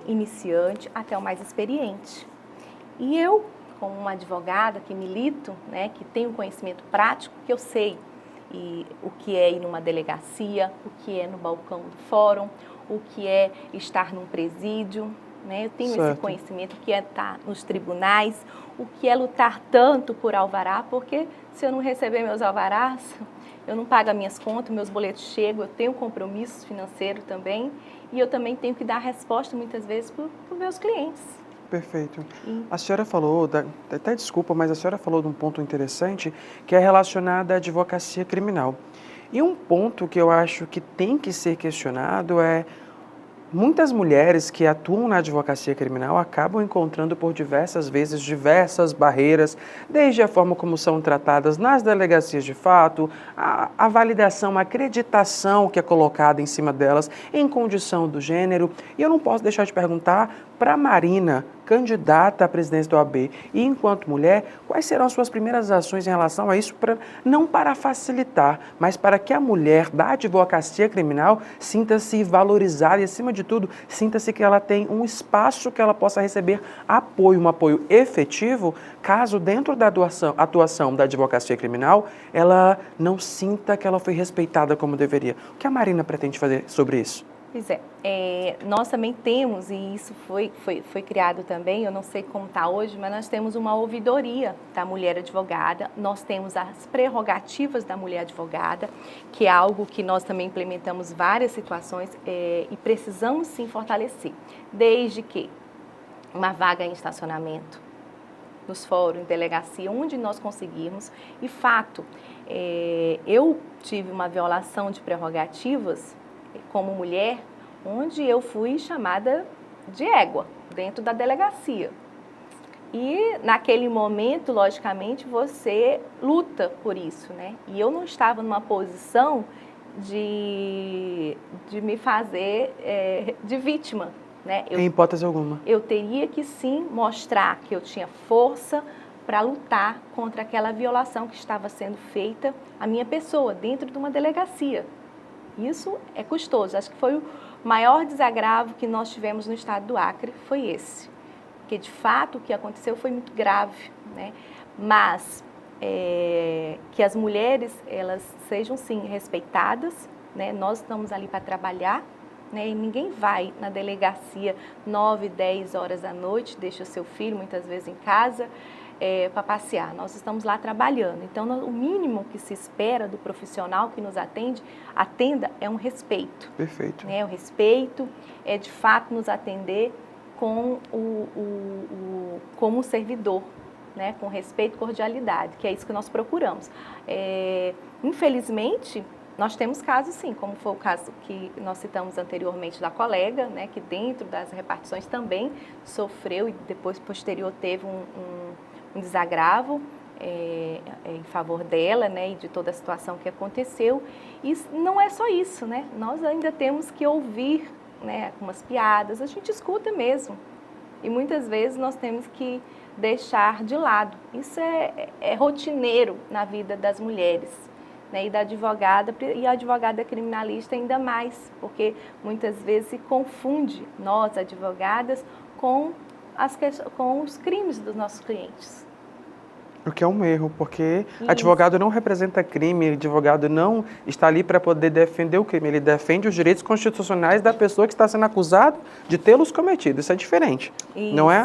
iniciante até o mais experiente. E eu, como uma advogada que milito, né, que tenho conhecimento prático, que eu sei o que é ir numa delegacia, o que é no balcão do fórum, o que é estar num presídio, né? Eu tenho esse conhecimento, o que é estar nos tribunais, o que é lutar tanto por alvará, porque se eu não receber meus alvarás, eu não pago as minhas contas, meus boletos chegam, eu tenho compromissos financeiros também, e eu também tenho que dar resposta muitas vezes para os meus clientes. Perfeito. A senhora falou, até desculpa, mas a senhora falou de um ponto interessante que é relacionado à advocacia criminal. E um ponto que eu acho que tem que ser questionado é: muitas mulheres que atuam na advocacia criminal acabam encontrando por diversas vezes diversas barreiras, desde a forma como são tratadas nas delegacias de fato, a validação, a acreditação que é colocada em cima delas em condição do gênero. E eu não posso deixar de perguntar para a Marina, candidata à presidência da OAB, e enquanto mulher, quais serão as suas primeiras ações em relação a isso, não para facilitar, mas para que a mulher da advocacia criminal sinta-se valorizada e, acima de tudo, sinta-se que ela tem um espaço que ela possa receber apoio, um apoio efetivo, caso dentro da atuação da advocacia criminal, ela não sinta que ela foi respeitada como deveria. O que a Marina pretende fazer sobre isso? Pois é, nós também temos, e isso foi criado também, eu não sei como está hoje, mas nós temos uma ouvidoria da mulher advogada, nós temos as prerrogativas da mulher advogada, que é algo que nós também implementamos várias situações e precisamos sim fortalecer, desde que uma vaga em estacionamento, nos fóruns, em delegacia, onde nós conseguirmos, e fato, eu tive uma violação de prerrogativas como mulher, onde eu fui chamada de égua dentro da delegacia. E naquele momento, logicamente, você luta por isso, né? E eu não estava numa posição de me fazer de vítima, né? Em hipótese alguma. Eu teria que sim mostrar que eu tinha força para lutar contra aquela violação que estava sendo feita à minha pessoa dentro de uma delegacia. Isso é custoso. Acho que foi o maior desagravo que nós tivemos no estado do Acre, foi esse. Porque, de fato, o que aconteceu foi muito grave, né? Mas que as mulheres, elas sejam, sim, respeitadas, né? Nós estamos ali para trabalhar, né? E ninguém vai na delegacia 9, 10 horas da noite, deixa o seu filho, muitas vezes, em casa, para passear. Nós estamos lá trabalhando. Então, o mínimo que se espera do profissional que nos atenda é um respeito. Perfeito. Né? O respeito é, de fato, nos atender com como um servidor, né? Com respeito e cordialidade, que é isso que nós procuramos. Infelizmente, nós temos casos, sim, como foi o caso que nós citamos anteriormente da colega, né? Que dentro das repartições também sofreu e depois, posterior, teve um desagravo em favor dela, né, e de toda a situação que aconteceu. E não é só isso, né? Nós ainda temos que ouvir, né, algumas piadas, a gente escuta mesmo. E muitas vezes nós temos que deixar de lado. Isso é rotineiro na vida das mulheres, né, e da advogada, e a advogada criminalista ainda mais, porque muitas vezes se confunde nós, advogadas, com os crimes dos nossos clientes. O que é um erro, porque Isso. Advogado não representa crime, advogado não está ali para poder defender o crime, ele defende os direitos constitucionais da pessoa que está sendo acusada de tê-los cometido. Isso é diferente. Isso. Não é?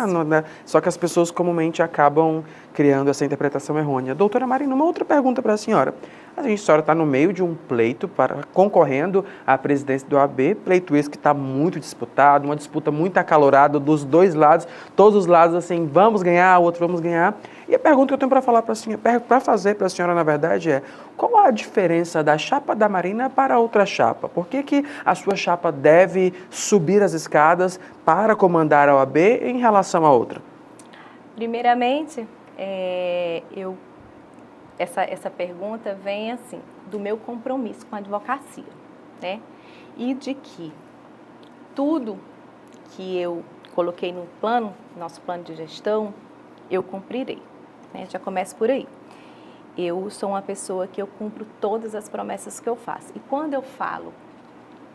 Só que as pessoas comumente acabam criando essa interpretação errônea. Doutora Marina, uma outra pergunta para a senhora. A senhora está no meio de um pleito concorrendo à presidência do OAB, pleito esse que está muito disputado, uma disputa muito acalorada dos dois lados, todos os lados assim, vamos ganhar, o outro vamos ganhar. E a pergunta que eu tenho para fazer para a senhora, na verdade, é: qual a diferença da chapa da Marina para a outra chapa? Por que a sua chapa deve subir as escadas para comandar a OAB em relação à outra? Primeiramente, essa pergunta vem assim, do meu compromisso com a advocacia, né? E de que tudo que eu coloquei no plano, nosso plano de gestão, eu cumprirei, né? Já começo por aí. Eu sou uma pessoa que eu cumpro todas as promessas que eu faço. E quando eu falo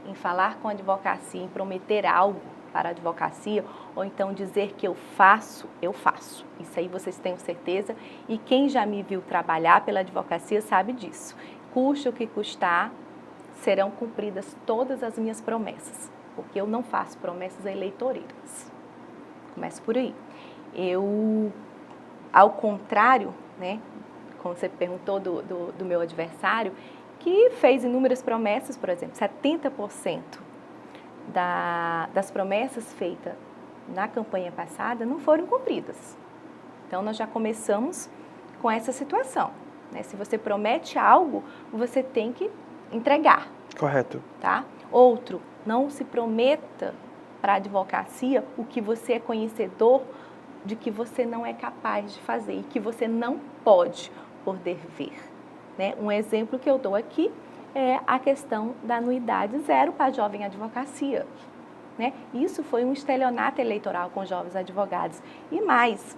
em falar com a advocacia, em prometer algo para a advocacia, ou então dizer que eu faço, eu faço. Isso aí vocês têm certeza, e quem já me viu trabalhar pela advocacia sabe disso. Custe o que custar, serão cumpridas todas as minhas promessas, porque eu não faço promessas eleitoreiras. Começo por aí. Eu, ao contrário, né, como você perguntou do meu adversário, que fez inúmeras promessas, por exemplo, 70% das promessas feitas na campanha passada não foram cumpridas. Então, nós já começamos com essa situação, né? Se você promete algo, você tem que entregar. Correto. Tá? Outro, não se prometa para a advocacia o que você é conhecedor de que você não é capaz de fazer e que você não pode por dever. Né? Um exemplo que eu dou aqui é a questão da anuidade zero para a jovem advocacia. Né? Isso foi um estelionato eleitoral com jovens advogados. E mais,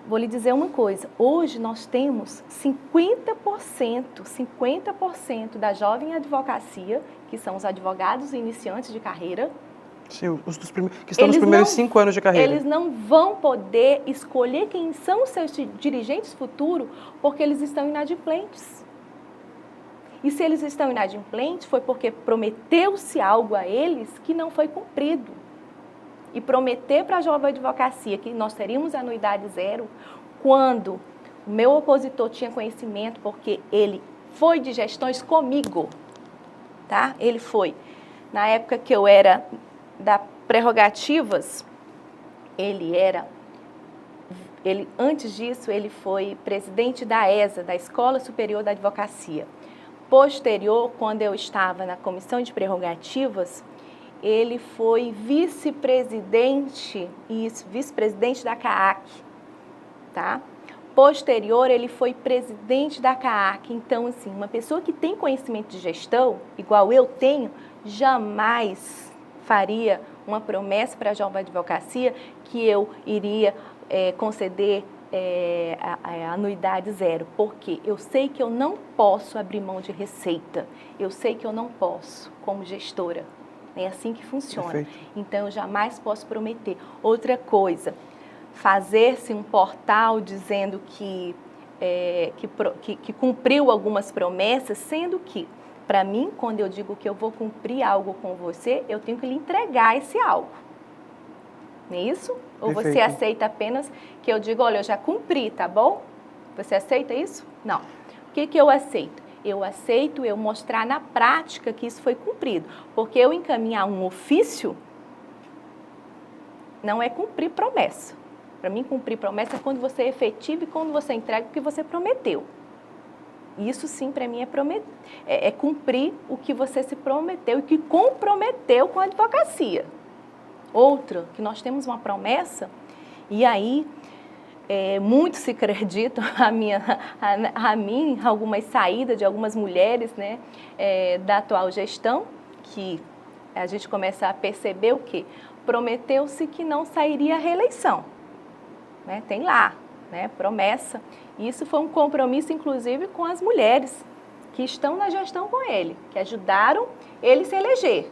vou lhe dizer uma coisa, hoje nós temos 50% da jovem advocacia, que são os advogados iniciantes de carreira. Sim, que estão nos primeiros 5 anos de carreira. Eles não vão poder escolher quem são os seus dirigentes futuros porque eles estão inadimplentes. E se eles estão inadimplentes foi porque prometeu-se algo a eles que não foi cumprido. E prometer para a jovem advocacia que nós teríamos anuidade zero, quando o meu opositor tinha conhecimento, porque ele foi de gestões comigo, tá? Ele foi. Na época que eu era da prerrogativas, antes disso, ele foi presidente da ESA, da Escola Superior da Advocacia. Posterior, quando eu estava na comissão de prerrogativas, ele foi vice-presidente da CAAC, tá? Posterior, ele foi presidente da CAAC. Então, assim, uma pessoa que tem conhecimento de gestão, igual eu tenho, jamais faria uma promessa para a jovem advocacia que eu iria conceder a anuidade zero, porque eu sei que eu não posso abrir mão de receita, eu sei que eu não posso, como gestora. É assim que funciona. Perfeito. Então, eu jamais posso prometer. Outra coisa, fazer-se um portal dizendo que cumpriu algumas promessas, sendo que, para mim, quando eu digo que eu vou cumprir algo com você, eu tenho que lhe entregar esse algo. Não é isso? Ou Perfeito. você aceita apenas que eu digo, olha, eu já cumpri, tá bom? Você aceita isso? Não. O que eu aceito? Eu aceito eu mostrar na prática que isso foi cumprido. Porque eu encaminhar um ofício não é cumprir promessa. Para mim, cumprir promessa é quando você é efetivo e quando você entrega o que você prometeu. Isso sim, para mim, é cumprir o que você se prometeu e que comprometeu com a advocacia. Outra, que nós temos uma promessa, e aí muito se acreditam a mim, algumas saídas de algumas mulheres, né, da atual gestão, que a gente começa a perceber o quê? Prometeu-se que não sairia a reeleição. Né? Tem lá, né, promessa. E isso foi um compromisso, inclusive, com as mulheres que estão na gestão com ele, que ajudaram ele a se eleger.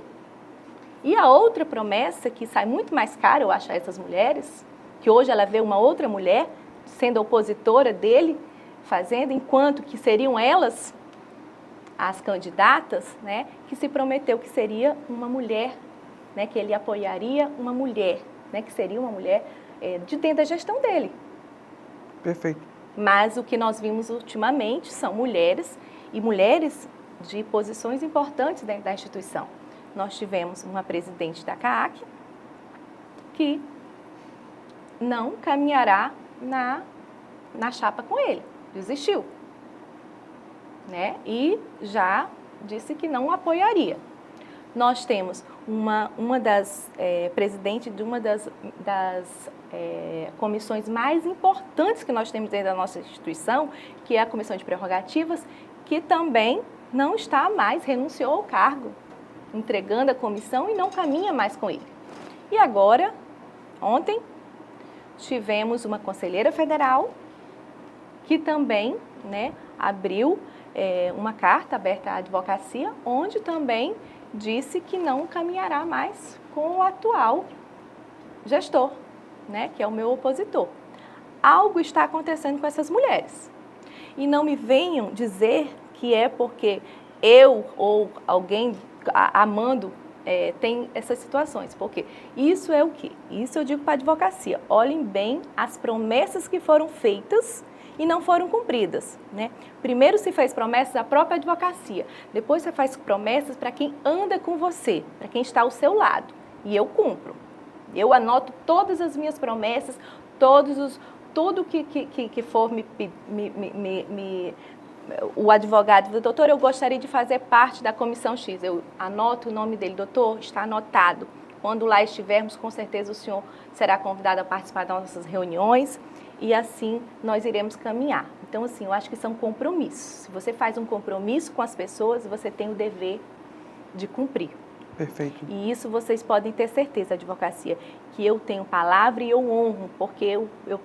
E a outra promessa, que sai muito mais cara, eu acho, a essas mulheres, que hoje ela vê uma outra mulher sendo opositora dele, fazendo, enquanto que seriam elas as candidatas, né, que se prometeu que seria uma mulher, né, que ele apoiaria uma mulher, né, que seria uma mulher de dentro da gestão dele. Perfeito. Mas o que nós vimos ultimamente são mulheres, e mulheres de posições importantes dentro da instituição. Nós tivemos uma presidente da CAAC que não caminhará na chapa com ele, desistiu, né? E já disse que não apoiaria. Nós temos uma das presidente de uma das comissões mais importantes que nós temos dentro da nossa instituição, que é a Comissão de Prerrogativas, que também não está mais, renunciou ao cargo, entregando a comissão e não caminha mais com ele. E agora, ontem, tivemos uma conselheira federal que também, né, abriu uma carta aberta à advocacia, onde também disse que não caminhará mais com o atual gestor, né, que é o meu opositor. Algo está acontecendo com essas mulheres. E não me venham dizer que é porque eu ou alguém amando tem essas situações, porque isso é o quê? Isso eu digo para a advocacia. Olhem bem as promessas que foram feitas e não foram cumpridas, né? Primeiro se fez promessas à própria advocacia, depois você faz promessas para quem anda com você, para quem está ao seu lado, e eu cumpro. Eu anoto todas as minhas promessas, tudo que for o advogado, doutor, eu gostaria de fazer parte da comissão X, eu anoto o nome dele, doutor, está anotado. Quando lá estivermos, com certeza o senhor será convidado a participar das nossas reuniões e assim nós iremos caminhar. Então, assim, eu acho que são compromissos. Se você faz um compromisso com as pessoas, você tem o dever de cumprir. Perfeito. E isso vocês podem ter certeza, advocacia, que eu tenho palavra e eu honro, porque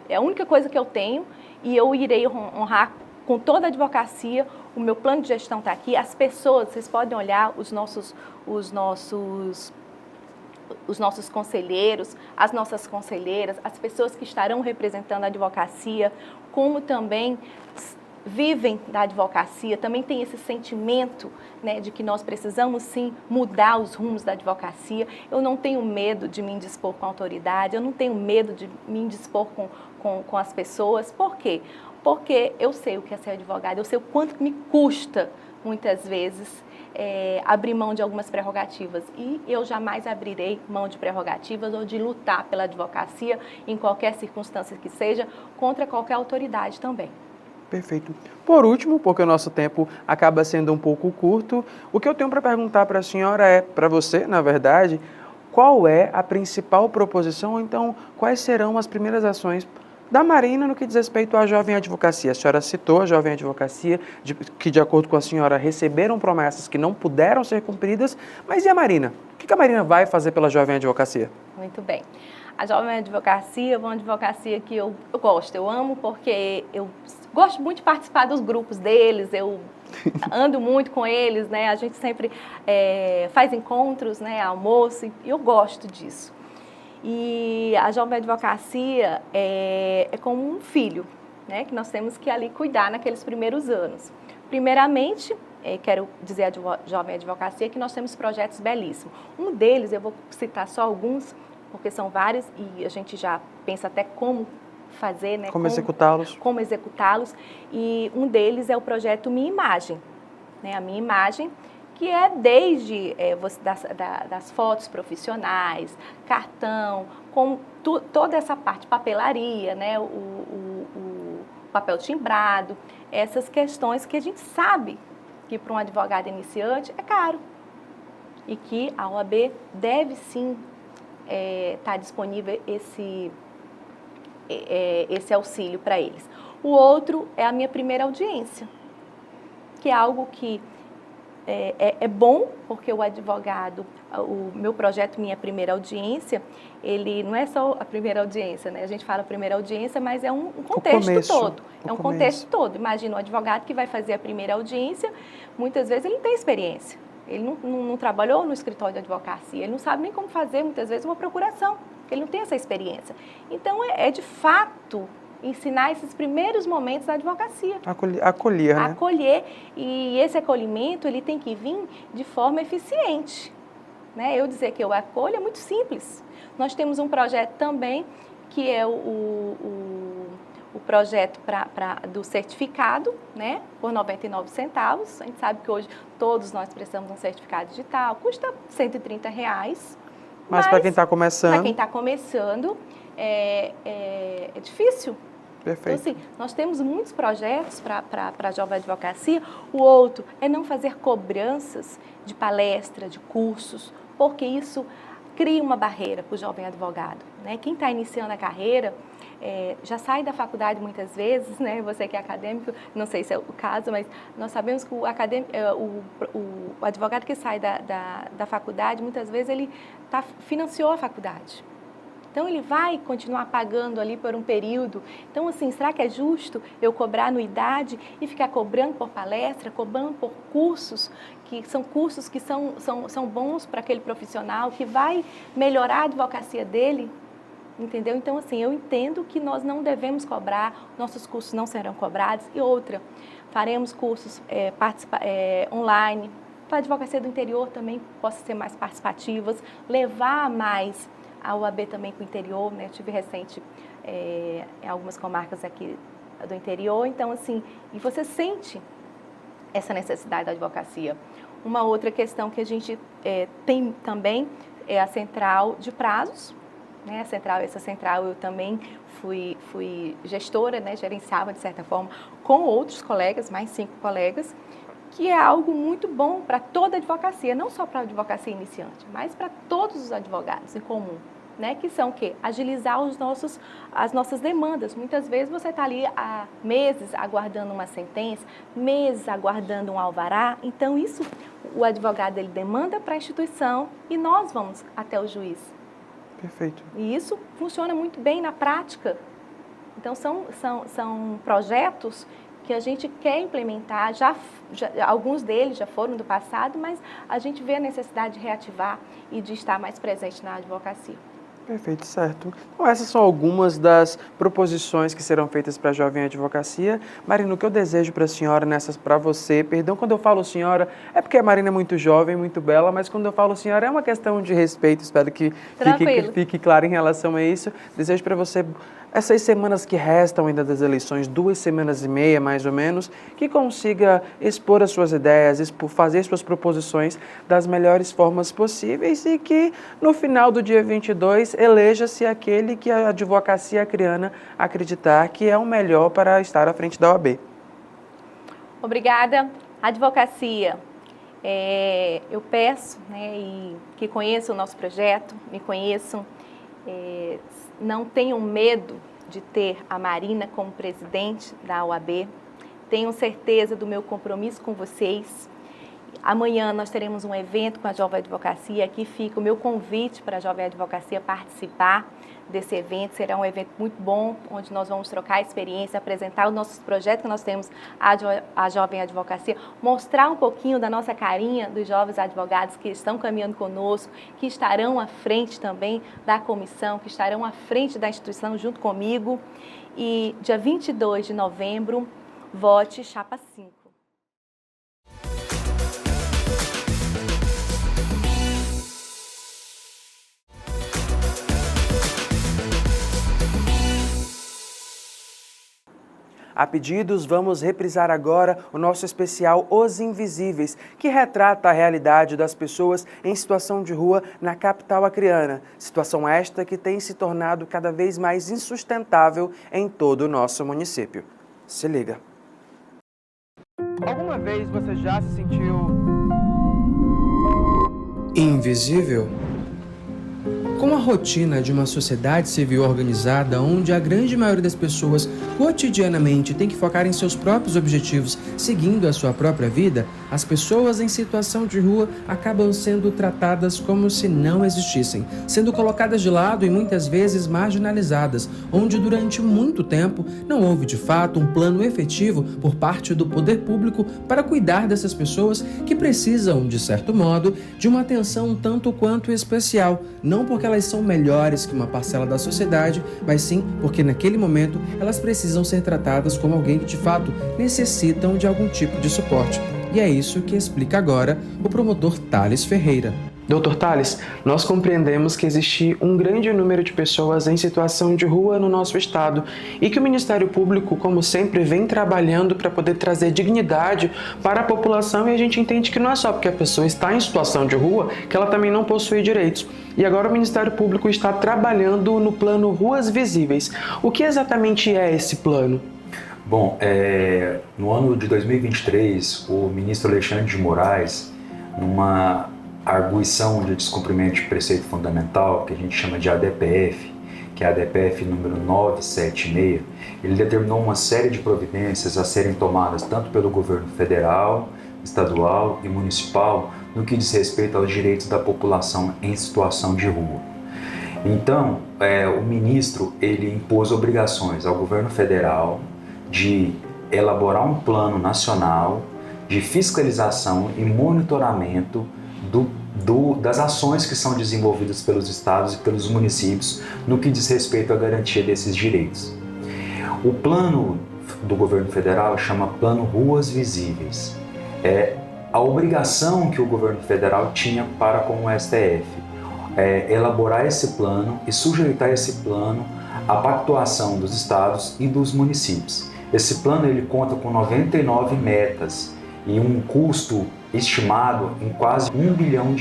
é a única coisa que eu tenho e eu irei honrar com toda a advocacia. O meu plano de gestão está aqui, as pessoas, vocês podem olhar os nossos conselheiros, as nossas conselheiras, as pessoas que estarão representando a advocacia, como também vivem da advocacia, também tem esse sentimento, né, de que nós precisamos sim mudar os rumos da advocacia. Eu não tenho medo de me indispor com a autoridade, eu não tenho medo de me indispor com as pessoas. Por quê? Porque eu sei o que é ser advogado, eu sei o quanto me custa, muitas vezes, abrir mão de algumas prerrogativas. E eu jamais abrirei mão de prerrogativas ou de lutar pela advocacia, em qualquer circunstância que seja, contra qualquer autoridade também. Perfeito. Por último, porque o nosso tempo acaba sendo um pouco curto, o que eu tenho para perguntar para a senhora para você, na verdade, qual é a principal proposição, ou então quais serão as primeiras ações da Marina no que diz respeito à jovem advocacia? A senhora citou a jovem advocacia, que de acordo com a senhora receberam promessas que não puderam ser cumpridas, mas e a Marina? O que a Marina vai fazer pela jovem advocacia? Muito bem. A jovem advocacia é uma advocacia que eu gosto, eu amo, porque eu gosto muito de participar dos grupos deles, eu ando muito com eles, né? A gente sempre faz encontros, né? Almoço, e eu gosto disso. E a jovem advocacia é como um filho, né? Que nós temos que ali cuidar naqueles primeiros anos. Primeiramente, quero dizer à jovem advocacia que nós temos projetos belíssimos. Um deles, eu vou citar só alguns, porque são vários e a gente já pensa até como fazer, né? Como executá-los. Como executá-los. E um deles é o projeto Minha Imagem, né? A Minha Imagem, que é desde das fotos profissionais, cartão, com toda essa parte, papelaria, né? O papel timbrado, essas questões que a gente sabe que para um advogado iniciante é caro e que a OAB deve sim estar disponível esse auxílio para eles. O outro é a minha primeira audiência, que é algo que é bom, porque o advogado, o meu projeto Minha Primeira Audiência, ele não é só a primeira audiência, né? A gente fala primeira audiência, mas é um contexto todo. É um contexto todo. Imagina um advogado que vai fazer a primeira audiência, muitas vezes ele não tem experiência. Ele não trabalhou no escritório de advocacia, ele não sabe nem como fazer, muitas vezes, uma procuração, porque ele não tem essa experiência. Então, de fato, ensinar esses primeiros momentos da advocacia. Acolher, né? Acolher, e esse acolhimento, ele tem que vir de forma eficiente, né? Eu dizer que eu acolho é muito simples. Nós temos um projeto também, que é o projeto do certificado, né, por 99 centavos. A gente sabe que hoje todos nós precisamos de um certificado digital, custa R$130. Mas para quem está começando... Para quem está começando, é difícil. Perfeito. Então, assim, nós temos muitos projetos para a jovem advocacia. O outro é não fazer cobranças de palestra, de cursos, porque isso cria uma barreira para o jovem advogado, né? Quem está iniciando a carreira já sai da faculdade muitas vezes, né? Você que é acadêmico, não sei se é o caso, mas nós sabemos que o advogado que sai da faculdade, muitas vezes ele financiou a faculdade. Então, ele vai continuar pagando ali por um período. Então, assim, será que é justo eu cobrar anuidade e ficar cobrando por palestra, cobrando por cursos, que são cursos que são bons para aquele profissional, que vai melhorar a advocacia dele? Entendeu? Então, assim, eu entendo que nós não devemos cobrar, nossos cursos não serão cobrados. E outra, faremos cursos online, para a advocacia do interior também possa ser mais participativas, levar mais a OAB também para o interior, né? Eu tive recente em algumas comarcas aqui do interior, então assim, e você sente essa necessidade da advocacia. Uma outra questão que a gente tem também é a central de prazos, né? Essa central eu também fui gestora, né? Gerenciava de certa forma com outros colegas, mais 5 colegas, que é algo muito bom para toda a advocacia, não só para a advocacia iniciante, mas para todos os advogados em comum, né? Que são o quê? Agilizar as nossas demandas. Muitas vezes você está ali há meses aguardando uma sentença, meses aguardando um alvará, então isso o advogado ele demanda para a instituição e nós vamos até o juiz. Perfeito. E isso funciona muito bem na prática. Então são projetos que a gente quer implementar, alguns deles já foram do passado, mas a gente vê a necessidade de reativar e de estar mais presente na advocacia. Perfeito, certo. Então essas são algumas das proposições que serão feitas para a Jovem Advocacia. Marina, o que eu desejo para a senhora para você, perdão, quando eu falo senhora, é porque a Marina é muito jovem, muito bela, mas quando eu falo senhora é uma questão de respeito, espero que fique claro em relação a isso. Desejo para você, essas semanas que restam ainda das eleições, 2 semanas e meia mais ou menos, que consiga expor as suas ideias, fazer suas proposições das melhores formas possíveis e que no final do dia 22 eleja-se aquele que a advocacia acreana acreditar que é o melhor para estar à frente da OAB. Obrigada. Advocacia, eu peço, né, que conheçam o nosso projeto, me conheçam, não tenham medo de ter a Marina como presidente da OAB, tenham certeza do meu compromisso com vocês. Amanhã nós teremos um evento com a Jovem Advocacia, aqui fica o meu convite para a Jovem Advocacia participar desse evento. Será um evento muito bom, onde nós vamos trocar experiência, apresentar os nossos projetos que nós temos, a Jovem Advocacia, mostrar um pouquinho da nossa carinha dos jovens advogados que estão caminhando conosco, que estarão à frente também da comissão, que estarão à frente da instituição junto comigo. E dia 22 de novembro, vote Chapa 5. A pedidos, vamos reprisar agora o nosso especial Os Invisíveis, que retrata a realidade das pessoas em situação de rua na capital acreana. Situação esta que tem se tornado cada vez mais insustentável em todo o nosso município. Se liga. Alguma vez você já se sentiu invisível? Com a rotina de uma sociedade civil organizada, onde a grande maioria das pessoas cotidianamente tem que focar em seus próprios objetivos, seguindo a sua própria vida, as pessoas em situação de rua acabam sendo tratadas como se não existissem, sendo colocadas de lado e muitas vezes marginalizadas, onde durante muito tempo não houve de fato um plano efetivo por parte do poder público para cuidar dessas pessoas que precisam, de certo modo, de uma atenção um tanto quanto especial, não porque elas são melhores que uma parcela da sociedade, mas sim porque naquele momento elas precisam ser tratadas como alguém que de fato necessitam de algum tipo de suporte. E é isso que explica agora o promotor Thales Ferreira. Dr. Thales, nós compreendemos que existe um grande número de pessoas em situação de rua no nosso estado e que o Ministério Público, como sempre, vem trabalhando para poder trazer dignidade para a população, e a gente entende que não é só porque a pessoa está em situação de rua que ela também não possui direitos. E agora o Ministério Público está trabalhando no plano Ruas Visíveis. O que exatamente é esse plano? Bom, no ano de 2023, o ministro Alexandre de Moraes, numa arguição de descumprimento de preceito fundamental, que a gente chama de ADPF, que é a ADPF número 976, ele determinou uma série de providências a serem tomadas tanto pelo governo federal, estadual e municipal no que diz respeito aos direitos da população em situação de rua. Então, o ministro ele impôs obrigações ao governo federal de elaborar um plano nacional de fiscalização e monitoramento das ações que são desenvolvidas pelos estados e pelos municípios no que diz respeito à garantia desses direitos. O plano do governo federal chama Plano Ruas Visíveis. É a obrigação que o governo federal tinha para com o STF, elaborar esse plano e sujeitar esse plano à pactuação dos estados e dos municípios. Esse plano ele conta com 99 metas e um custo estimado em quase R$ 1 bilhão.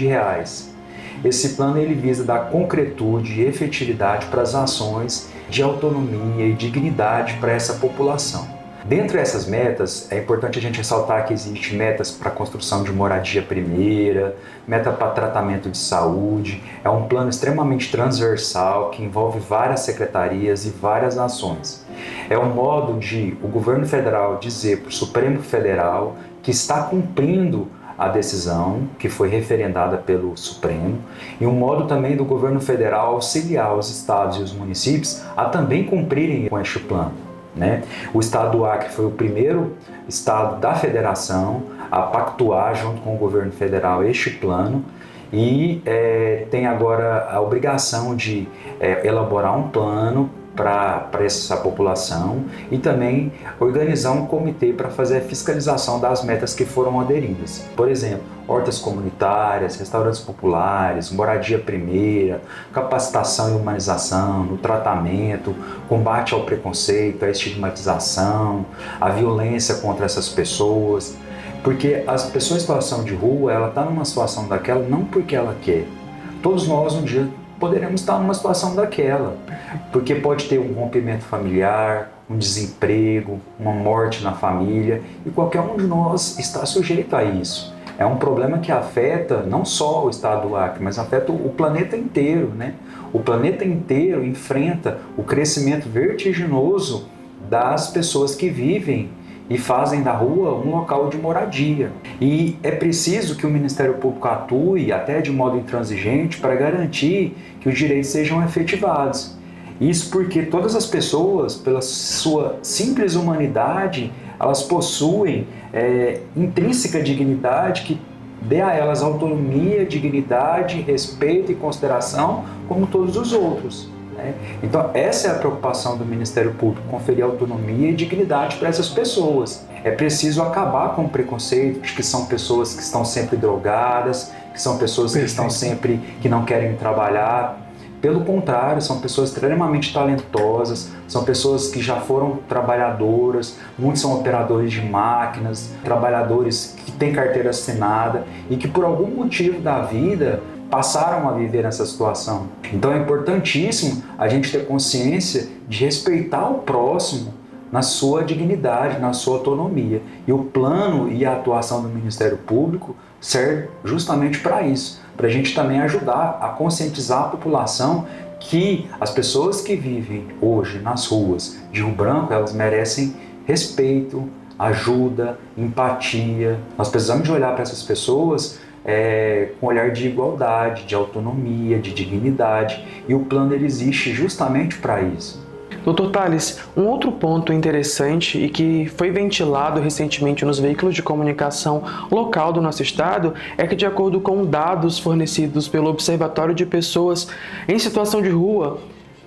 Esse plano ele visa dar concretude e efetividade para as ações de autonomia e dignidade para essa população. Dentre essas metas, é importante a gente ressaltar que existem metas para construção de moradia primeira, meta para tratamento de saúde. É um plano extremamente transversal que envolve várias secretarias e várias ações. É um modo de o governo federal dizer para o Supremo Federal que está cumprindo a decisão que foi referendada pelo Supremo e um modo também do governo federal auxiliar os estados e os municípios a também cumprirem com este plano. O estado do Acre foi o primeiro estado da federação a pactuar junto com o governo federal este plano e tem agora a obrigação de elaborar um plano para essa população e também organizar um comitê para fazer a fiscalização das metas que foram aderidas. Por exemplo, hortas comunitárias, restaurantes populares, moradia primeira, capacitação e humanização, no tratamento, combate ao preconceito, à estigmatização, à violência contra essas pessoas. Porque as pessoas em situação de rua, ela está numa situação daquela não porque ela quer. Todos nós um dia poderemos estar numa situação daquela, porque pode ter um rompimento familiar, um desemprego, uma morte na família, e qualquer um de nós está sujeito a isso. É um problema que afeta não só o estado do Acre, mas afeta o planeta inteiro, O planeta inteiro enfrenta o crescimento vertiginoso das pessoas que vivem e fazem da rua um local de moradia. E é preciso que o Ministério Público atue, até de modo intransigente, para garantir que os direitos sejam efetivados. Isso porque todas as pessoas, pela sua simples humanidade, elas possuem intrínseca dignidade que dê a elas autonomia, dignidade, respeito e consideração como todos os outros. Então essa é a preocupação do Ministério Público, conferir autonomia e dignidade para essas pessoas. É preciso acabar com o preconceito de que são pessoas que estão sempre drogadas, que são pessoas que estão sempre, que não querem trabalhar. Pelo contrário, são pessoas extremamente talentosas, são pessoas que já foram trabalhadoras, muitos são operadores de máquinas, trabalhadores que têm carteira assinada e que por algum motivo da vida passaram a viver nessa situação. Então é importantíssimo a gente ter consciência de respeitar o próximo na sua dignidade, na sua autonomia. E o plano e a atuação do Ministério Público serve justamente para isso, para a gente também ajudar a conscientizar a população que as pessoas que vivem hoje nas ruas de Rio Branco, elas merecem respeito, ajuda, empatia. Nós precisamos de olhar para essas pessoas com um olhar de igualdade, de autonomia, de dignidade, e o plano ele existe justamente para isso. Dr. Tales, um outro ponto interessante e que foi ventilado recentemente nos veículos de comunicação local do nosso estado é que, de acordo com dados fornecidos pelo Observatório de Pessoas em Situação de Rua,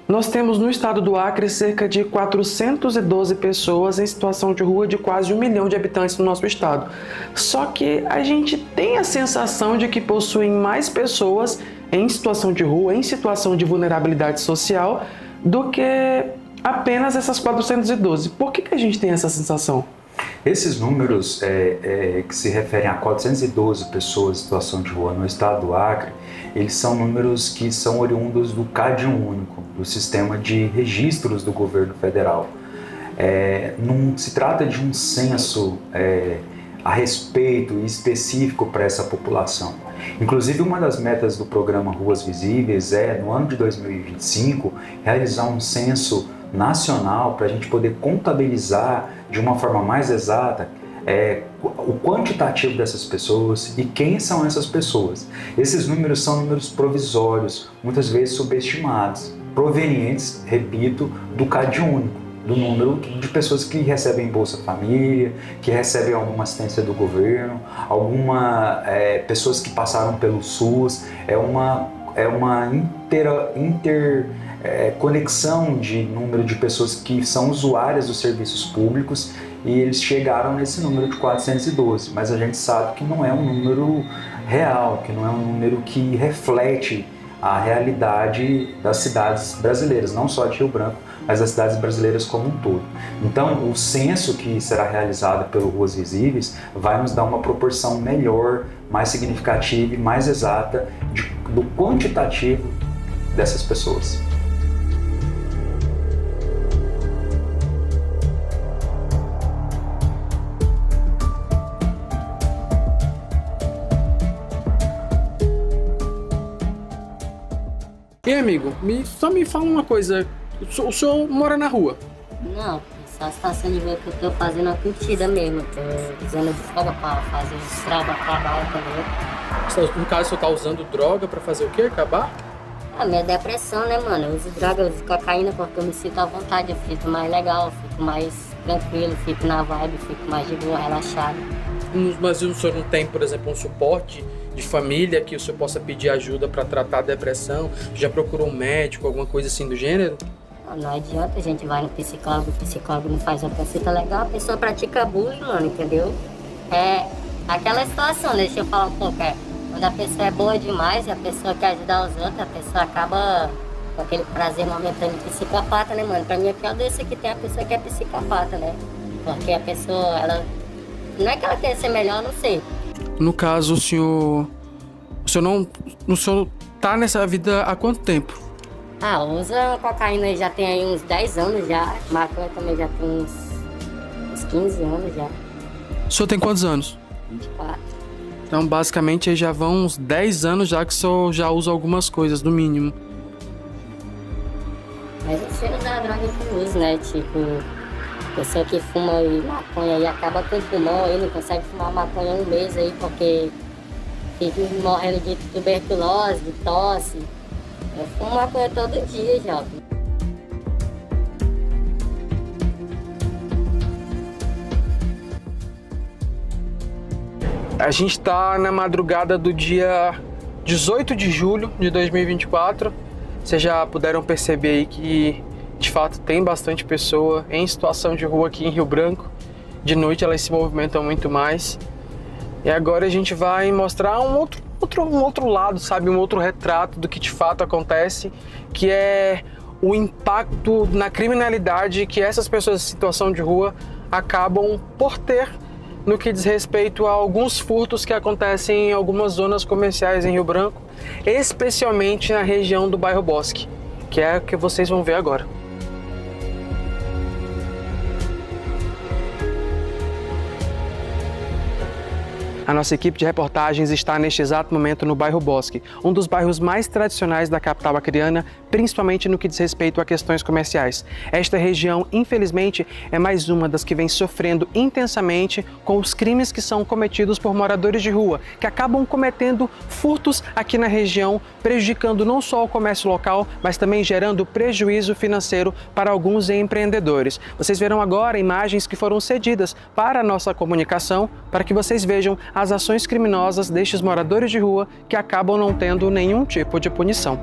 nós temos no estado do Acre cerca de 412 pessoas em situação de rua de quase 1 milhão de habitantes no nosso estado. Só que a gente tem a sensação de que possuem mais pessoas em situação de rua, em situação de vulnerabilidade social, do que apenas essas 412. Por que a gente tem essa sensação? Esses números que se referem a 412 pessoas em situação de rua no estado do Acre, eles são números que são oriundos do CAD único, do Sistema de Registros do Governo Federal. Não se trata de um censo a respeito e específico para essa população. Inclusive, uma das metas do programa Ruas Visíveis no ano de 2025, realizar um censo nacional para a gente poder contabilizar de uma forma mais exata o quantitativo dessas pessoas e quem são essas pessoas. Esses números são números provisórios, muitas vezes subestimados, provenientes, repito, do CAD único, do número de pessoas que recebem Bolsa Família, que recebem alguma assistência do governo, pessoas que passaram pelo SUS. É uma interconexão de número de pessoas que são usuárias dos serviços públicos, e eles chegaram nesse número de 412, mas a gente sabe que não é um número real, que não é um número que reflete a realidade das cidades brasileiras, não só de Rio Branco, mas das cidades brasileiras como um todo. Então, o censo que será realizado pelo Ruas Visíveis vai nos dar uma proporção melhor, mais significativa e mais exata do quantitativo dessas pessoas. E amigo, só me fala uma coisa, o senhor mora na rua? Não, só a situação de ver que eu tô fazendo uma curtida mesmo, tô usando droga pra fazer os trabalho também. No caso, o senhor tá usando droga pra fazer o quê? Acabar? A minha depressão, né, mano? Eu uso droga, eu uso cocaína porque eu me sinto à vontade, eu fico mais legal, fico mais tranquilo, fico na vibe, fico mais de boa, relaxado. Mas o senhor não tem, por exemplo, um suporte de família que o senhor possa pedir ajuda para tratar a depressão? Já procurou um médico, alguma coisa assim do gênero? Não adianta, a gente vai no psicólogo, o psicólogo não faz uma consulta legal, a pessoa pratica bullying, mano, entendeu? É aquela situação, deixa eu falar um pouco, quando a pessoa é boa demais e a pessoa quer ajudar os outros, a pessoa acaba com aquele prazer momentâneo de psicopata, né, mano? Pra mim, a pior doença que tem é a pessoa que é psicopata, né? Porque a pessoa, ela... Não é que ela quer ser melhor, não sei. No caso, o senhor tá nessa vida há quanto tempo? Usa cocaína já tem aí uns 10 anos já. Maconha também já tem uns 15 anos já. O senhor tem quantos anos? 24. Então, basicamente, aí já vão uns 10 anos já que o senhor já usa algumas coisas, no mínimo. Mas eu sei usar a droga que eu uso, né? Tipo, pessoa que fuma aí maconha aí acaba com o pulmão aí, não consegue fumar maconha um mês aí porque fica morrendo de tuberculose, de tosse. Eu fumo maconha todo dia já. A gente está na madrugada do dia 18 de julho de 2024. Vocês já puderam perceber aí que, de fato, tem bastante pessoa em situação de rua aqui em Rio Branco. De noite elas se movimentam muito mais. E agora a gente vai mostrar um outro lado, sabe? Um outro retrato do que de fato acontece, que é o impacto na criminalidade que essas pessoas em situação de rua acabam por ter no que diz respeito a alguns furtos que acontecem em algumas zonas comerciais em Rio Branco, especialmente na região do bairro Bosque, que é o que vocês vão ver agora. A nossa equipe de reportagens está neste exato momento no bairro Bosque, um dos bairros mais tradicionais da capital acreana, principalmente no que diz respeito a questões comerciais. Esta região, infelizmente, é mais uma das que vem sofrendo intensamente com os crimes que são cometidos por moradores de rua, que acabam cometendo furtos aqui na região, prejudicando não só o comércio local, mas também gerando prejuízo financeiro para alguns empreendedores. Vocês verão agora imagens que foram cedidas para a nossa comunicação, para que vocês vejam as ações criminosas destes moradores de rua que acabam não tendo nenhum tipo de punição.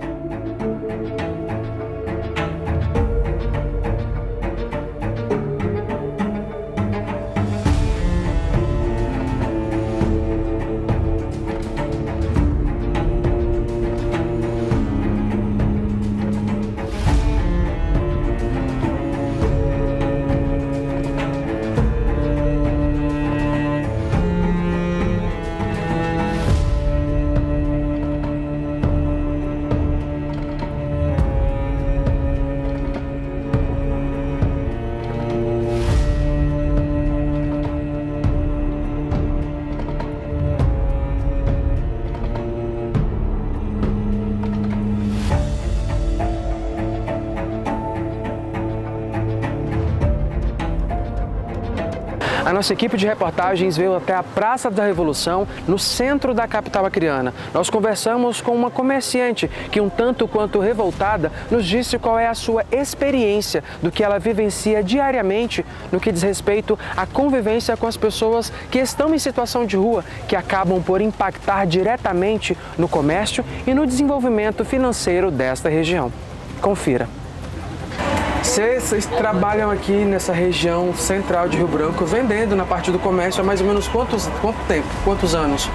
A nossa equipe de reportagens veio até a Praça da Revolução, no centro da capital acreana. Nós conversamos com uma comerciante que, um tanto quanto revoltada, nos disse qual é a sua experiência do que ela vivencia diariamente no que diz respeito à convivência com as pessoas que estão em situação de rua, que acabam por impactar diretamente no comércio e no desenvolvimento financeiro desta região. Confira. Vocês trabalham aqui nessa região central de Rio Branco, vendendo na parte do comércio há mais ou menos quanto tempo? Quantos anos?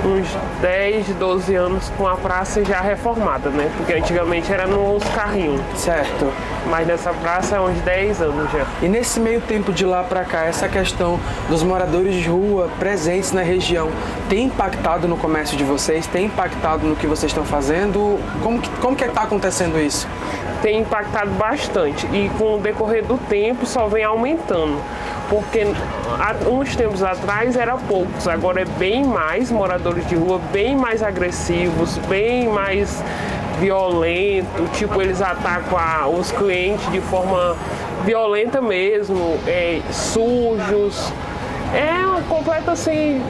uns 10, 12 anos com a praça já reformada, né? Porque antigamente era nos carrinhos. Certo. Mas nessa praça há uns 10 anos já. E nesse meio tempo de lá para cá, essa questão dos moradores de rua presentes na região tem impactado no comércio de vocês? Tem impactado no que vocês estão fazendo? Como que está acontecendo isso? Tem impactado bastante e com o decorrer do tempo só vem aumentando. Porque uns tempos atrás era poucos, agora é bem mais moradores de rua, bem mais agressivos, bem mais violento, tipo, eles atacam os clientes de forma violenta mesmo, sujos. É uma completa assim,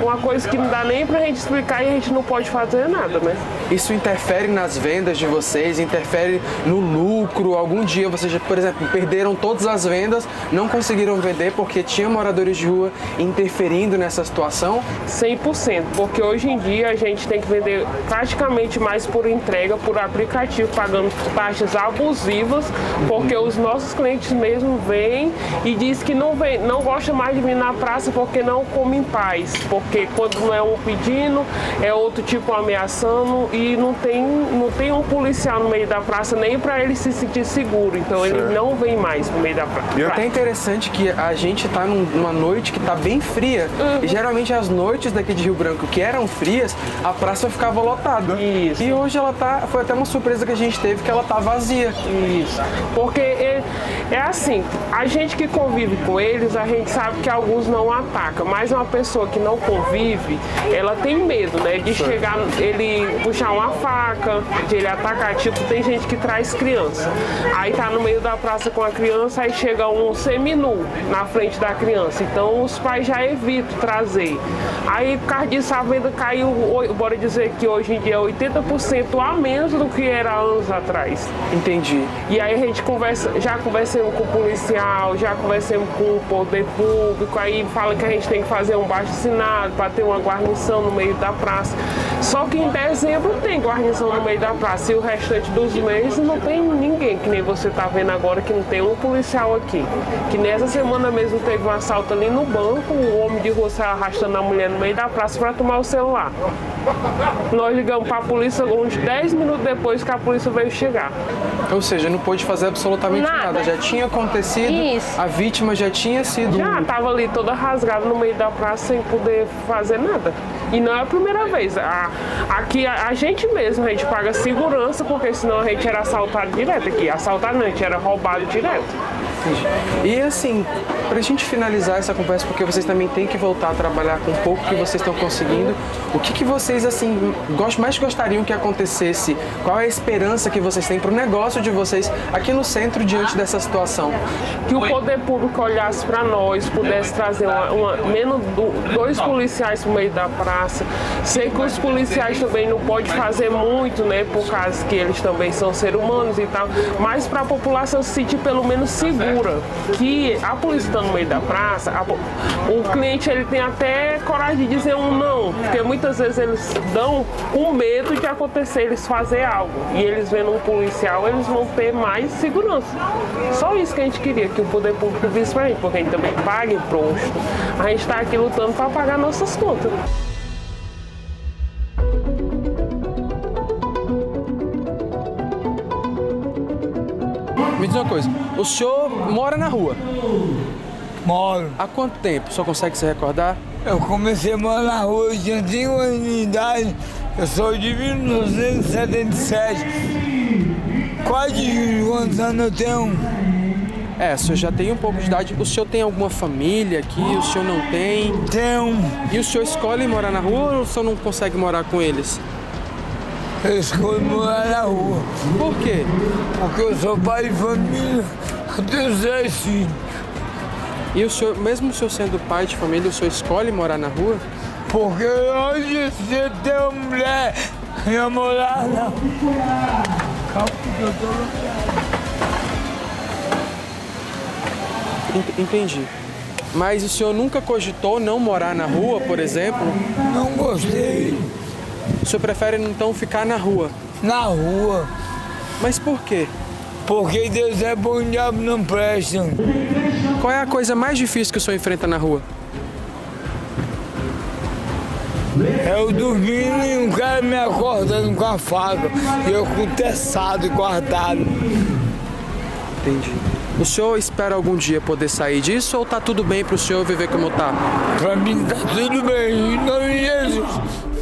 uma coisa que não dá nem pra gente explicar e a gente não pode fazer nada, né? Isso interfere nas vendas de vocês, interfere no lucro? Algum dia vocês, por exemplo, perderam todas as vendas, não conseguiram vender porque tinha moradores de rua interferindo nessa situação? 100%, porque hoje em dia a gente tem que vender praticamente mais por entrega, por aplicativo, pagando taxas abusivas, porque os nossos clientes mesmo vêm e dizem que não gosta mais de vir na praça porque não come em paz, porque quando não é um pedindo, é outro tipo ameaçando e não tem um policial no meio da praça nem para ele se sentir seguro, então ele não vem mais no meio da praça. E é até interessante que a gente está numa noite que está bem fria, e geralmente as noites daqui de Rio Branco que eram frias, a praça ficava lotada. Isso. E hoje foi até uma surpresa que a gente teve, que ela tá vazia. Isso, porque é assim, a gente que convive com eles, a gente sabe que alguns não atacam, mas uma pessoa que não convive, ela tem medo, né, de chegar, ele puxar uma faca, de ele atacar, tipo, tem gente que traz criança, aí tá no meio da praça com a criança, aí chega um seminu na frente da criança, então os pais já evitam trazer, aí por causa disso a venda caiu, bora dizer que hoje em dia é 80% a menos do que era anos atrás. Entendi. E aí a gente já conversamos com o policial, já conversamos com o poder público, aí fala que a gente tem que fazer um abaixo-assinado para ter uma guarnição no meio da praça. Só que em dezembro tem guarnição no meio da praça e o restante dos meses não tem ninguém, que nem você tá vendo agora que não tem um policial aqui. Que nessa semana mesmo teve um assalto ali no banco, o homem de rua saiu arrastando a mulher no meio da praça para tomar o celular. Nós ligamos para a polícia uns 10 minutos depois que a polícia veio chegar. Ou seja, não pôde fazer absolutamente nada. Já tinha acontecido, Isso. a vítima já tinha sido... Já estava ali toda rasgada no meio da praça sem poder fazer nada. E não é a primeira vez. Aqui a gente mesmo, a gente paga segurança, porque senão a gente era assaltado direto aqui. Assaltado não, a gente era roubado direto. E assim, pra gente finalizar essa conversa, porque vocês também têm que voltar a trabalhar com o pouco que vocês estão conseguindo, o que vocês assim mais gostariam que acontecesse? Qual é a esperança que vocês têm pro negócio de vocês aqui no centro diante dessa situação? Que o poder público olhasse para nós, pudesse trazer menos 2 policiais no meio da praça. Sei que os policiais também não podem fazer muito, né, por causa que eles também são seres humanos e tal, mas para a população se sentir pelo menos segura, que a polícia está no meio da praça, o cliente ele tem até coragem de dizer um não, porque muitas vezes eles dão com medo de acontecer, eles fazer algo, e eles vendo um policial, eles vão ter mais segurança. Só isso que a gente queria, que o poder público visse pra gente, porque a gente também paga imposto, a gente está aqui lutando para pagar nossas contas. Me diz uma coisa, o senhor mora na rua? Moro. Há quanto tempo? O senhor consegue se recordar? Eu comecei a morar na rua, eu tinha 5 anos de idade, eu sou de 1977. Quase de quantos anos eu tenho? O senhor já tem um pouco de idade. O senhor tem alguma família aqui? O senhor não tem? Tenho. E o senhor escolhe morar na rua ou o senhor não consegue morar com eles? Eu escolho morar na rua. Por quê? Porque eu sou pai de família, eu tenho 6 filhos. E o senhor, mesmo o senhor sendo pai de família, o senhor escolhe morar na rua? Porque antes de você ter uma mulher, eu ia morar na rua. Calma, eu tô Entendi. Mas o senhor nunca cogitou não morar na rua, por exemplo? Não gostei. O senhor prefere então ficar na rua? Na rua. Mas por quê? Porque Deus é bom e o diabo não presta. Qual é a coisa mais difícil que o senhor enfrenta na rua? Eu dormindo e um cara me acordando com a faca. E eu com teçado e cortado. Entendi. O senhor espera algum dia poder sair disso ou tá tudo bem pro senhor viver como tá? Pra mim tá tudo bem, em nome de Jesus.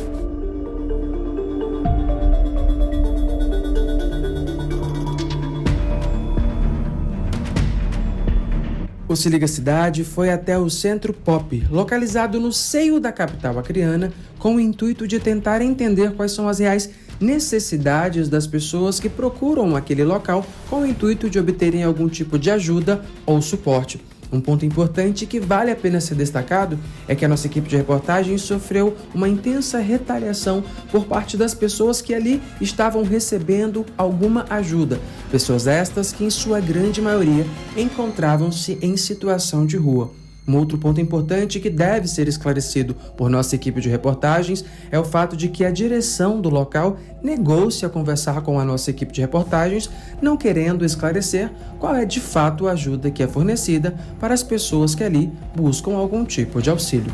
O Se Liga Cidade foi até o Centro Pop, localizado no seio da capital acreana, com o intuito de tentar entender quais são as reais necessidades das pessoas que procuram aquele local com o intuito de obterem algum tipo de ajuda ou suporte. Um ponto importante que vale a pena ser destacado é que a nossa equipe de reportagem sofreu uma intensa retaliação por parte das pessoas que ali estavam recebendo alguma ajuda. Pessoas estas que, em sua grande maioria, encontravam-se em situação de rua. Um outro ponto importante que deve ser esclarecido por nossa equipe de reportagens é o fato de que a direção do local negou-se a conversar com a nossa equipe de reportagens, não querendo esclarecer qual é de fato a ajuda que é fornecida para as pessoas que ali buscam algum tipo de auxílio.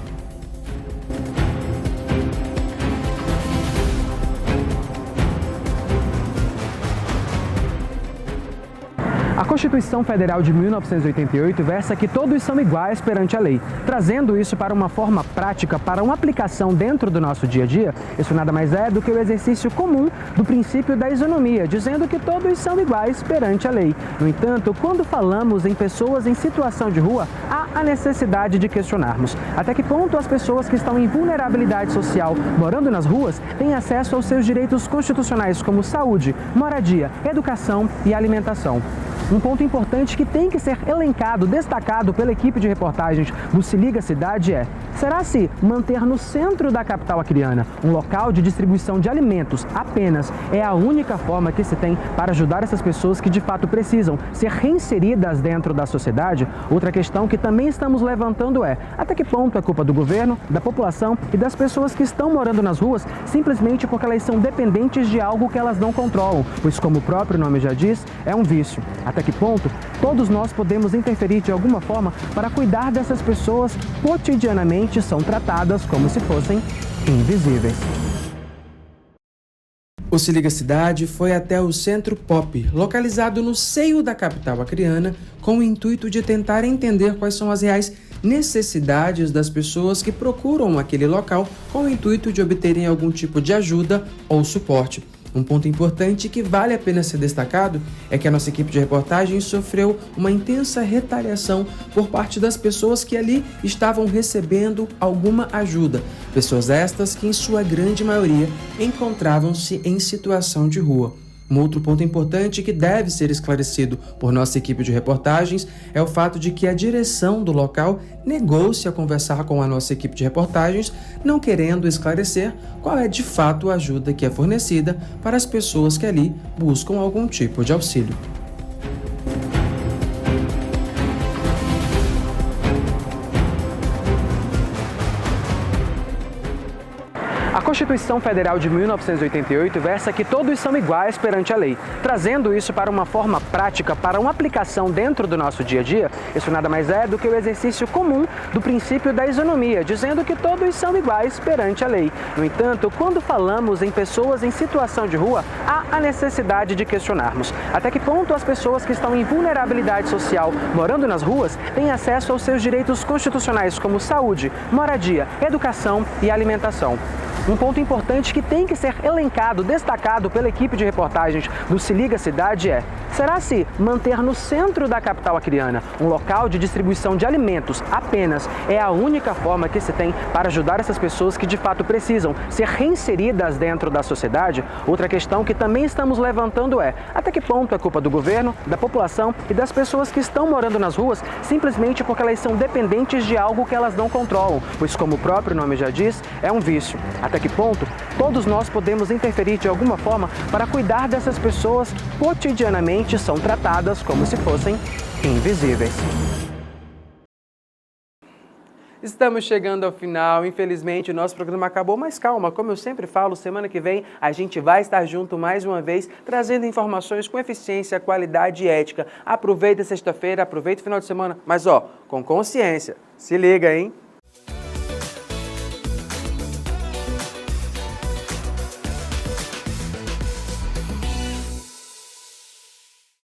A Constituição Federal de 1988 versa que todos são iguais perante a lei. Trazendo isso para uma forma prática, para uma aplicação dentro do nosso dia a dia, isso nada mais é do que o exercício comum do princípio da isonomia, dizendo que todos são iguais perante a lei. No entanto, quando falamos em pessoas em situação de rua, há a necessidade de questionarmos até que ponto as pessoas que estão em vulnerabilidade social, morando nas ruas, têm acesso aos seus direitos constitucionais como saúde, moradia, educação e alimentação. Um ponto importante que tem que ser elencado, destacado pela equipe de reportagens do Se Liga Cidade é: será se manter no centro da capital acreana um local de distribuição de alimentos apenas é a única forma que se tem para ajudar essas pessoas que de fato precisam ser reinseridas dentro da sociedade? Outra questão que também estamos levantando é: até que ponto é culpa do governo, da população e das pessoas que estão morando nas ruas simplesmente porque elas são dependentes de algo que elas não controlam, pois, como o próprio nome já diz, é um vício. Até que ponto todos nós podemos interferir de alguma forma para cuidar dessas pessoas que cotidianamente são tratadas como se fossem invisíveis. O Se Liga Cidade foi até o Centro Pop, localizado no seio da capital acreana, com o intuito de tentar entender quais são as reais necessidades das pessoas que procuram aquele local com o intuito de obterem algum tipo de ajuda ou suporte. Um ponto importante que vale a pena ser destacado é que a nossa equipe de reportagem sofreu uma intensa retaliação por parte das pessoas que ali estavam recebendo alguma ajuda. Pessoas estas que, em sua grande maioria, encontravam-se em situação de rua. Um outro ponto importante que deve ser esclarecido por nossa equipe de reportagens é o fato de que a direção do local negou-se a conversar com a nossa equipe de reportagens, não querendo esclarecer qual é de fato a ajuda que é fornecida para as pessoas que ali buscam algum tipo de auxílio. A Constituição Federal de 1988 versa que todos são iguais perante a lei. Trazendo isso para uma forma prática, para uma aplicação dentro do nosso dia a dia, isso nada mais é do que o exercício comum do princípio da isonomia, dizendo que todos são iguais perante a lei. No entanto, quando falamos em pessoas em situação de rua, há a necessidade de questionarmos até que ponto as pessoas que estão em vulnerabilidade social, morando nas ruas, têm acesso aos seus direitos constitucionais como saúde, moradia, educação e alimentação. Um ponto importante que tem que ser elencado, destacado pela equipe de reportagens do Se Liga Cidade é: será se manter no centro da capital acreana um local de distribuição de alimentos apenas é a única forma que se tem para ajudar essas pessoas que de fato precisam ser reinseridas dentro da sociedade? Outra questão que também estamos levantando é: até que ponto é culpa do governo, da população e das pessoas que estão morando nas ruas simplesmente porque elas são dependentes de algo que elas não controlam, pois, como o próprio nome já diz, é um vício. Até que ponto todos nós podemos interferir de alguma forma para cuidar dessas pessoas que cotidianamente são tratadas como se fossem invisíveis. Estamos chegando ao final, infelizmente o nosso programa acabou, mas calma, como eu sempre falo, semana que vem a gente vai estar junto mais uma vez, trazendo informações com eficiência, qualidade e ética. Aproveita sexta-feira, aproveita o final de semana, mas com consciência, se liga, hein?